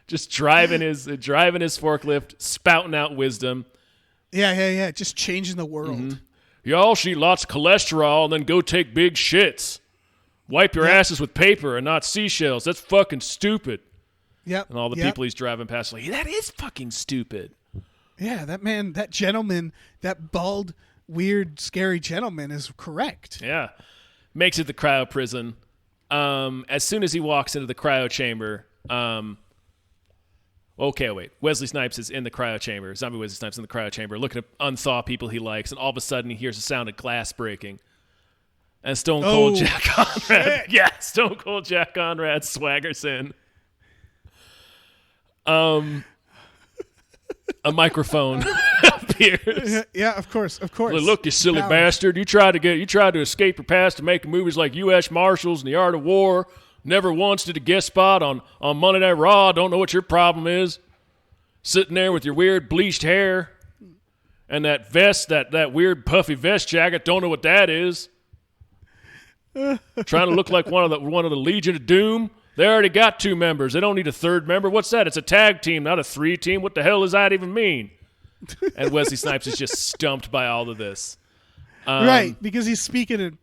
[SPEAKER 1] Just driving his forklift, spouting out wisdom.
[SPEAKER 3] Yeah. Just changing the world.
[SPEAKER 1] Mm-hmm. Y'all should eat lots of cholesterol and then go take big shits. Wipe your asses with paper and not seashells. That's fucking stupid.
[SPEAKER 3] Yep.
[SPEAKER 1] And all the people he's driving past are like, that is fucking stupid.
[SPEAKER 3] Yeah, that man, that gentleman, that bald, weird, scary gentleman is correct.
[SPEAKER 1] Yeah. Makes it the cryo prison. As soon as he walks into the cryo chamber, Wesley Snipes is in the cryo chamber. Zombie Wesley Snipes in the cryo chamber, looking to unthaw people he likes, and all of a sudden he hears a sound of glass breaking. And Stone Cold Jack Conrad.
[SPEAKER 3] Shit.
[SPEAKER 1] Yeah, Stone Cold Jack Conrad swaggers in. A microphone appears.
[SPEAKER 3] Yeah, of course.
[SPEAKER 1] Look, you silly bastard! You tried to escape your past and make movies like U.S. Marshals and The Art of War. Never once did a guest spot on Monday Night Raw. Don't know what your problem is. Sitting there with your weird bleached hair and that vest, that weird puffy vest jacket. Don't know what that is. Trying to look like one of the Legion of Doom. They already got 2 members. They don't need a 3rd member. What's that? It's a tag team, not a 3 team. What the hell does that even mean? And Wesley Snipes is just stumped by all of this.
[SPEAKER 3] Right, because he's speaking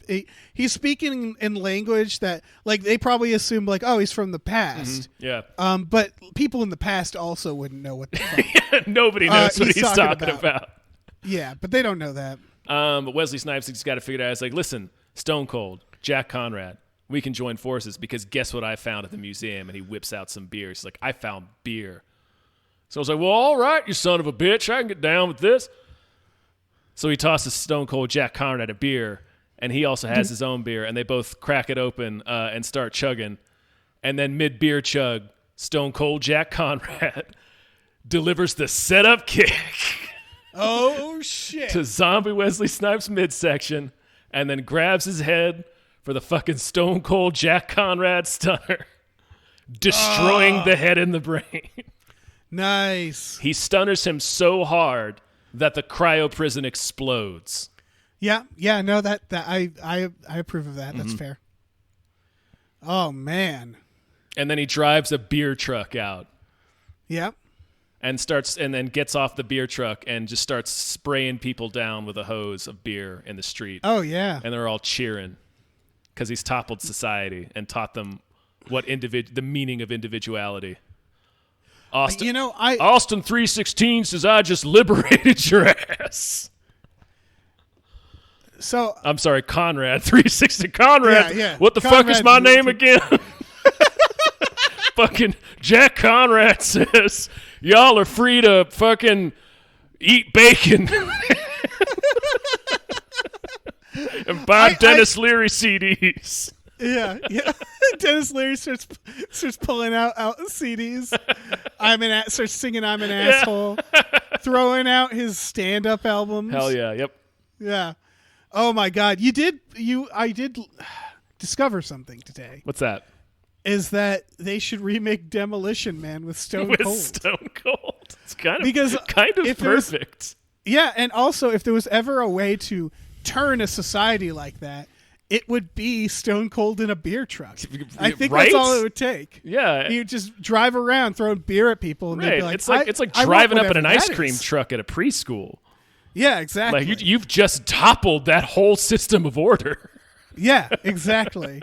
[SPEAKER 3] in language that, like, they probably assume, like, oh, he's from the past.
[SPEAKER 1] Mm-hmm. Yeah.
[SPEAKER 3] But people in the past also wouldn't know what the fuck.
[SPEAKER 1] Nobody knows what he's talking about.
[SPEAKER 3] Yeah, but they don't know that.
[SPEAKER 1] But Wesley Snipes has got to figure it out. It's like, listen, Stone Cold, Jack Conrad, we can join forces because guess what I found at the museum? And he whips out some beer. He's like, I found beer. So I was like, well, all right, you son of a bitch. I can get down with this. So he tosses Stone Cold Jack Conrad a beer, and he also has his own beer, and they both crack it open and start chugging. And then mid-beer chug, Stone Cold Jack Conrad delivers the setup kick.
[SPEAKER 3] Oh, shit.
[SPEAKER 1] To Zombie Wesley Snipes' midsection, and then grabs his head for the fucking Stone Cold Jack Conrad stunner, destroying the head and the brain.
[SPEAKER 3] Nice.
[SPEAKER 1] He stunners him so hard that the cryo prison explodes.
[SPEAKER 3] Yeah, no, that I approve of that. That's fair. Oh, man.
[SPEAKER 1] And then he drives a beer truck out.
[SPEAKER 3] Yep.
[SPEAKER 1] And then gets off the beer truck and just starts spraying people down with a hose of beer in the street.
[SPEAKER 3] Oh, yeah. And
[SPEAKER 1] they're all cheering because he's toppled society and taught them the meaning of individuality. Austin 316 says, I just liberated your ass.
[SPEAKER 3] So
[SPEAKER 1] I'm sorry, Conrad 360. Conrad,
[SPEAKER 3] yeah.
[SPEAKER 1] What the
[SPEAKER 3] Conrad,
[SPEAKER 1] fuck is my name again? Fucking Jack Conrad says, y'all are free to fucking eat bacon and buy Dennis Leary CDs.
[SPEAKER 3] Yeah. Dennis Leary starts pulling out CDs. Starts singing "I'm an Asshole," throwing out his stand-up albums.
[SPEAKER 1] Hell yeah, yep.
[SPEAKER 3] Yeah. Oh my God, I did discover something today.
[SPEAKER 1] What's that?
[SPEAKER 3] Is that they should remake Demolition Man with Stone Cold.
[SPEAKER 1] Stone Cold. It's kind of perfect.
[SPEAKER 3] And also if there was ever a way to turn a society like that, it would be Stone Cold in a beer truck. I think that's all it would take.
[SPEAKER 1] Yeah.
[SPEAKER 3] He would just drive around throwing beer at people. And they'd be like,
[SPEAKER 1] it's like driving up in an ice cream truck at a preschool.
[SPEAKER 3] Yeah, exactly.
[SPEAKER 1] Like you've just toppled that whole system of order.
[SPEAKER 3] Yeah, exactly.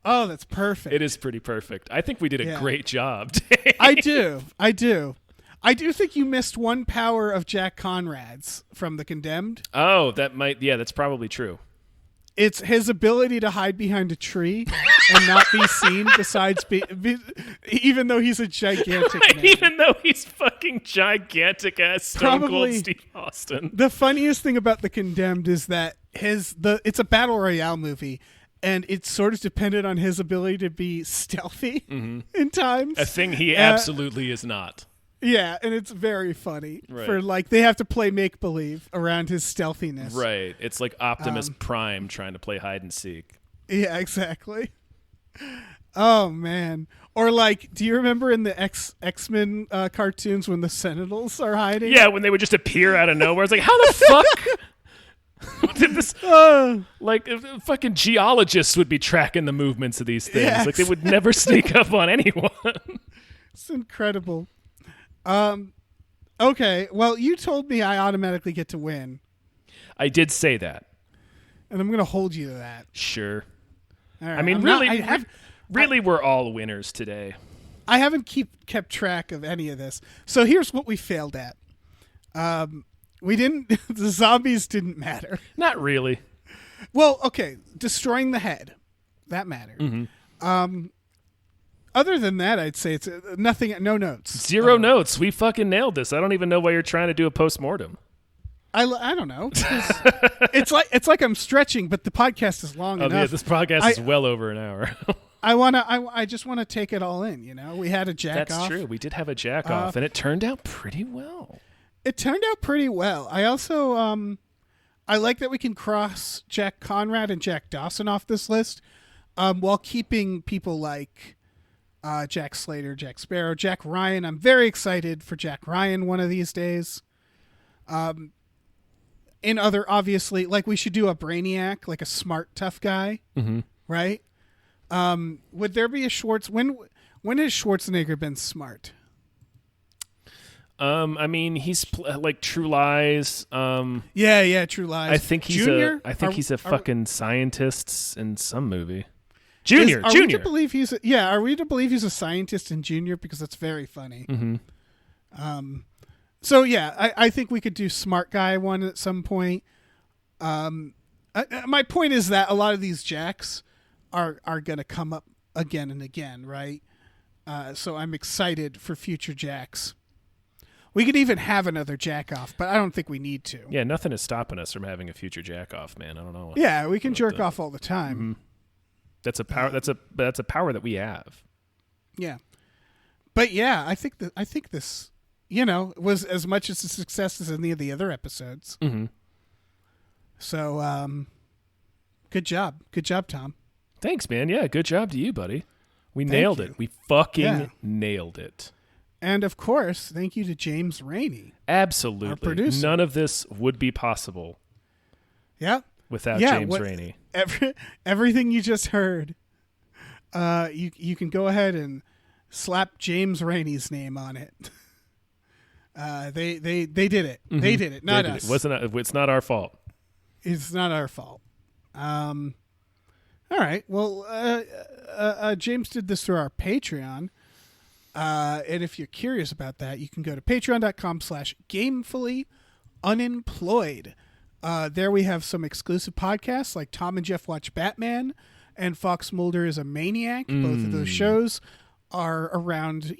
[SPEAKER 3] Oh, that's perfect.
[SPEAKER 1] It is pretty perfect. I think we did a great job.
[SPEAKER 3] I do. I do think you missed one power of Jack Conrad's from The Condemned.
[SPEAKER 1] Oh, that's probably true.
[SPEAKER 3] It's his ability to hide behind a tree and not be seen. Besides, even though he's a gigantic man.
[SPEAKER 1] Even though he's fucking gigantic ass Stone Cold Steve Austin.
[SPEAKER 3] The funniest thing about The Condemned is that it's a battle royale movie, and it's sort of dependent on his ability to be stealthy in times.
[SPEAKER 1] A thing he absolutely is not.
[SPEAKER 3] Yeah, and it's very funny.
[SPEAKER 1] Right.
[SPEAKER 3] For like they have to play make-believe around his stealthiness.
[SPEAKER 1] Right. It's like Optimus Prime trying to play hide and seek.
[SPEAKER 3] Yeah, exactly. Oh, man. Or like, do you remember in the X-Men cartoons when the Sentinels are hiding?
[SPEAKER 1] Yeah, when they would just appear out of nowhere. It's like, how the fuck did this... like, fucking geologists would be tracking the movements of these things.
[SPEAKER 3] Yeah,
[SPEAKER 1] like, they would never sneak up on anyone.
[SPEAKER 3] It's incredible. Okay, well, you told me I automatically get to win.
[SPEAKER 1] I did say that.
[SPEAKER 3] And I'm going to hold you to that.
[SPEAKER 1] Sure.
[SPEAKER 3] All right.
[SPEAKER 1] I mean, really, we're all winners today.
[SPEAKER 3] I haven't kept track of any of this. So here's what we failed at. We didn't. The zombies didn't matter.
[SPEAKER 1] Not really.
[SPEAKER 3] Well, okay, destroying the head, that mattered.
[SPEAKER 1] Mm-hmm.
[SPEAKER 3] Other than that, I'd say it's nothing. No notes.
[SPEAKER 1] Zero notes. We fucking nailed this. I don't even know why you're trying to do a postmortem.
[SPEAKER 3] I don't know. It's like I'm stretching, but the podcast is long enough.
[SPEAKER 1] Yeah, this podcast is well over an hour.
[SPEAKER 3] I just want to take it all in. You know, we had a jack off.
[SPEAKER 1] That's true. We did have a jack off, and it turned out pretty well.
[SPEAKER 3] It turned out pretty well. I also I like that we can cross Jack Conrad and Jack Dawson off this list, while keeping people like Jack Slater, Jack Sparrow, Jack Ryan. I'm very excited for Jack Ryan one of these days. In other, obviously, like we should do a Brainiac, like a smart, tough guy, right? Would there be a Schwartz? When has Schwarzenegger been smart?
[SPEAKER 1] I mean, he's like True Lies.
[SPEAKER 3] Yeah, True Lies.
[SPEAKER 1] I think he's
[SPEAKER 3] Junior?
[SPEAKER 1] he's a fucking scientist in some movie. Junior.
[SPEAKER 3] Are we to believe he's a scientist in Junior? Because that's very funny.
[SPEAKER 1] Mm-hmm.
[SPEAKER 3] So yeah, I think we could do smart guy one at some point. My point is that a lot of these jacks are going to come up again and again, right? So I'm excited for future jacks. We could even have another jack off, but I don't think we need to.
[SPEAKER 1] Yeah, nothing is stopping us from having a future jack off, man. I don't know.
[SPEAKER 3] Yeah, we can jerk off all the time.
[SPEAKER 1] Mm-hmm. That's a power. That's a power that we have.
[SPEAKER 3] Yeah, but yeah, I think this, was as much as a success as any of the other episodes.
[SPEAKER 1] Mm-hmm.
[SPEAKER 3] So, good job, Tom.
[SPEAKER 1] Thanks, man. Yeah, good job to you, buddy. We nailed it. We fucking nailed it.
[SPEAKER 3] And of course, thank you to James Raney.
[SPEAKER 1] Absolutely.
[SPEAKER 3] Our producer.
[SPEAKER 1] None of this would be possible.
[SPEAKER 3] Yeah.
[SPEAKER 1] Without James Raney.
[SPEAKER 3] Everything you just heard, you can go ahead and slap James Raney's name on it. They did it. Mm-hmm. They did it, not us.
[SPEAKER 1] It's not our fault.
[SPEAKER 3] It's not our fault. All right. Well, James did this through our Patreon. And if you're curious about that, you can go to patreon.com/gamefullyunemployed. There we have some exclusive podcasts like Tom and Jeff Watch Batman and Fox Mulder is a Maniac. Both of those shows are around,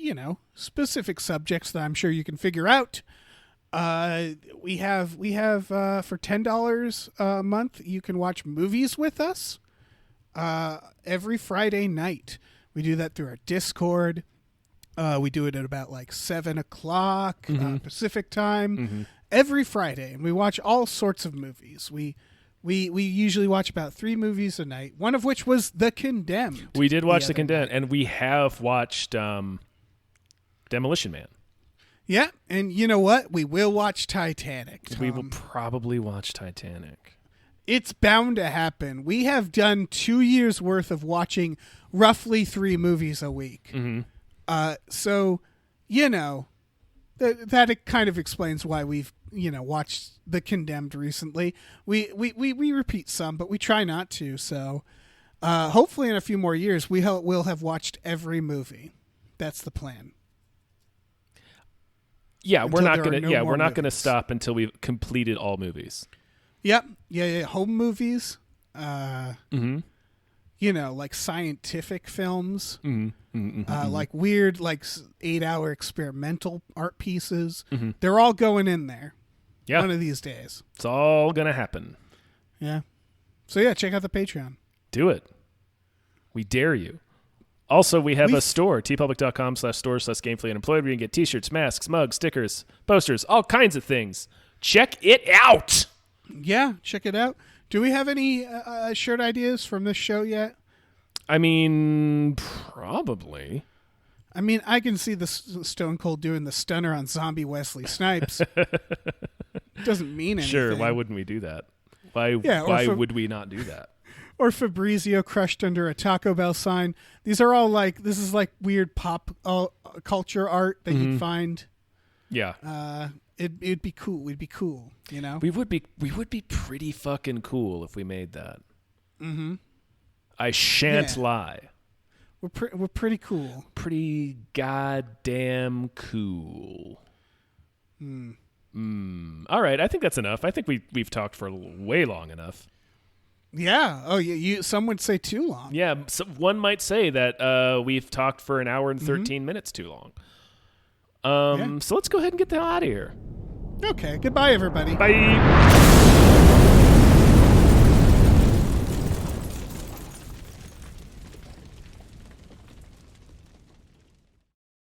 [SPEAKER 3] specific subjects that I'm sure you can figure out. We have for $10 a month, you can watch movies with us every Friday night. We do that through our Discord. We do it at about like 7:00 Pacific time every Friday, and we watch all sorts of movies. We usually watch about 3 movies a night, one of which was The Condemned.
[SPEAKER 1] We did watch The Condemned, and we have watched Demolition Man.
[SPEAKER 3] Yeah, and you know what? We will watch Titanic, Tom.
[SPEAKER 1] We will probably watch Titanic.
[SPEAKER 3] It's bound to happen. We have done 2 years worth of watching roughly 3 movies a week.
[SPEAKER 1] Mm-hmm.
[SPEAKER 3] So, that kind of explains why we've, watched The Condemned recently. We repeat some, but we try not to. So, hopefully in a few more years, we'll have watched every movie. That's the plan.
[SPEAKER 1] Yeah, we're not gonna stop until we've completed all movies.
[SPEAKER 3] Yep. Yeah. Home movies.
[SPEAKER 1] Mm-hmm.
[SPEAKER 3] Like scientific films.
[SPEAKER 1] Mm-hmm.
[SPEAKER 3] Like weird, 8-hour experimental art pieces.
[SPEAKER 1] Mm-hmm.
[SPEAKER 3] They're all going in there.
[SPEAKER 1] Yeah.
[SPEAKER 3] One of these days.
[SPEAKER 1] It's all gonna happen.
[SPEAKER 3] Yeah. So yeah, check out the Patreon.
[SPEAKER 1] Do it. We dare you. Also, we have a store, tpublic.com/store/gamefullyunemployed, where you can get t-shirts, masks, mugs, stickers, posters, all kinds of things. Check it out.
[SPEAKER 3] Yeah, check it out. Do we have any shirt ideas from this show yet?
[SPEAKER 1] I mean, probably.
[SPEAKER 3] I mean, I can see the Stone Cold doing the stunner on zombie Wesley Snipes. Doesn't mean anything.
[SPEAKER 1] Sure, why wouldn't we do that? Why would we not do that?
[SPEAKER 3] Or Fabrizio crushed under a Taco Bell sign. These are all this is like weird pop culture art that you'd find.
[SPEAKER 1] Yeah.
[SPEAKER 3] It'd be cool. We'd be cool, you know?
[SPEAKER 1] We would be pretty fucking cool if we made that. Mm-hmm. I shan't lie.
[SPEAKER 3] We're pretty cool.
[SPEAKER 1] Pretty goddamn cool. All right, I think that's enough. I think we've talked for way long enough.
[SPEAKER 3] Yeah. Oh, some would say too long.
[SPEAKER 1] Yeah, so one might say that we've talked for an hour and 13 minutes too long. So let's go ahead and get the hell out of here.
[SPEAKER 3] Okay. Goodbye, everybody.
[SPEAKER 1] Bye.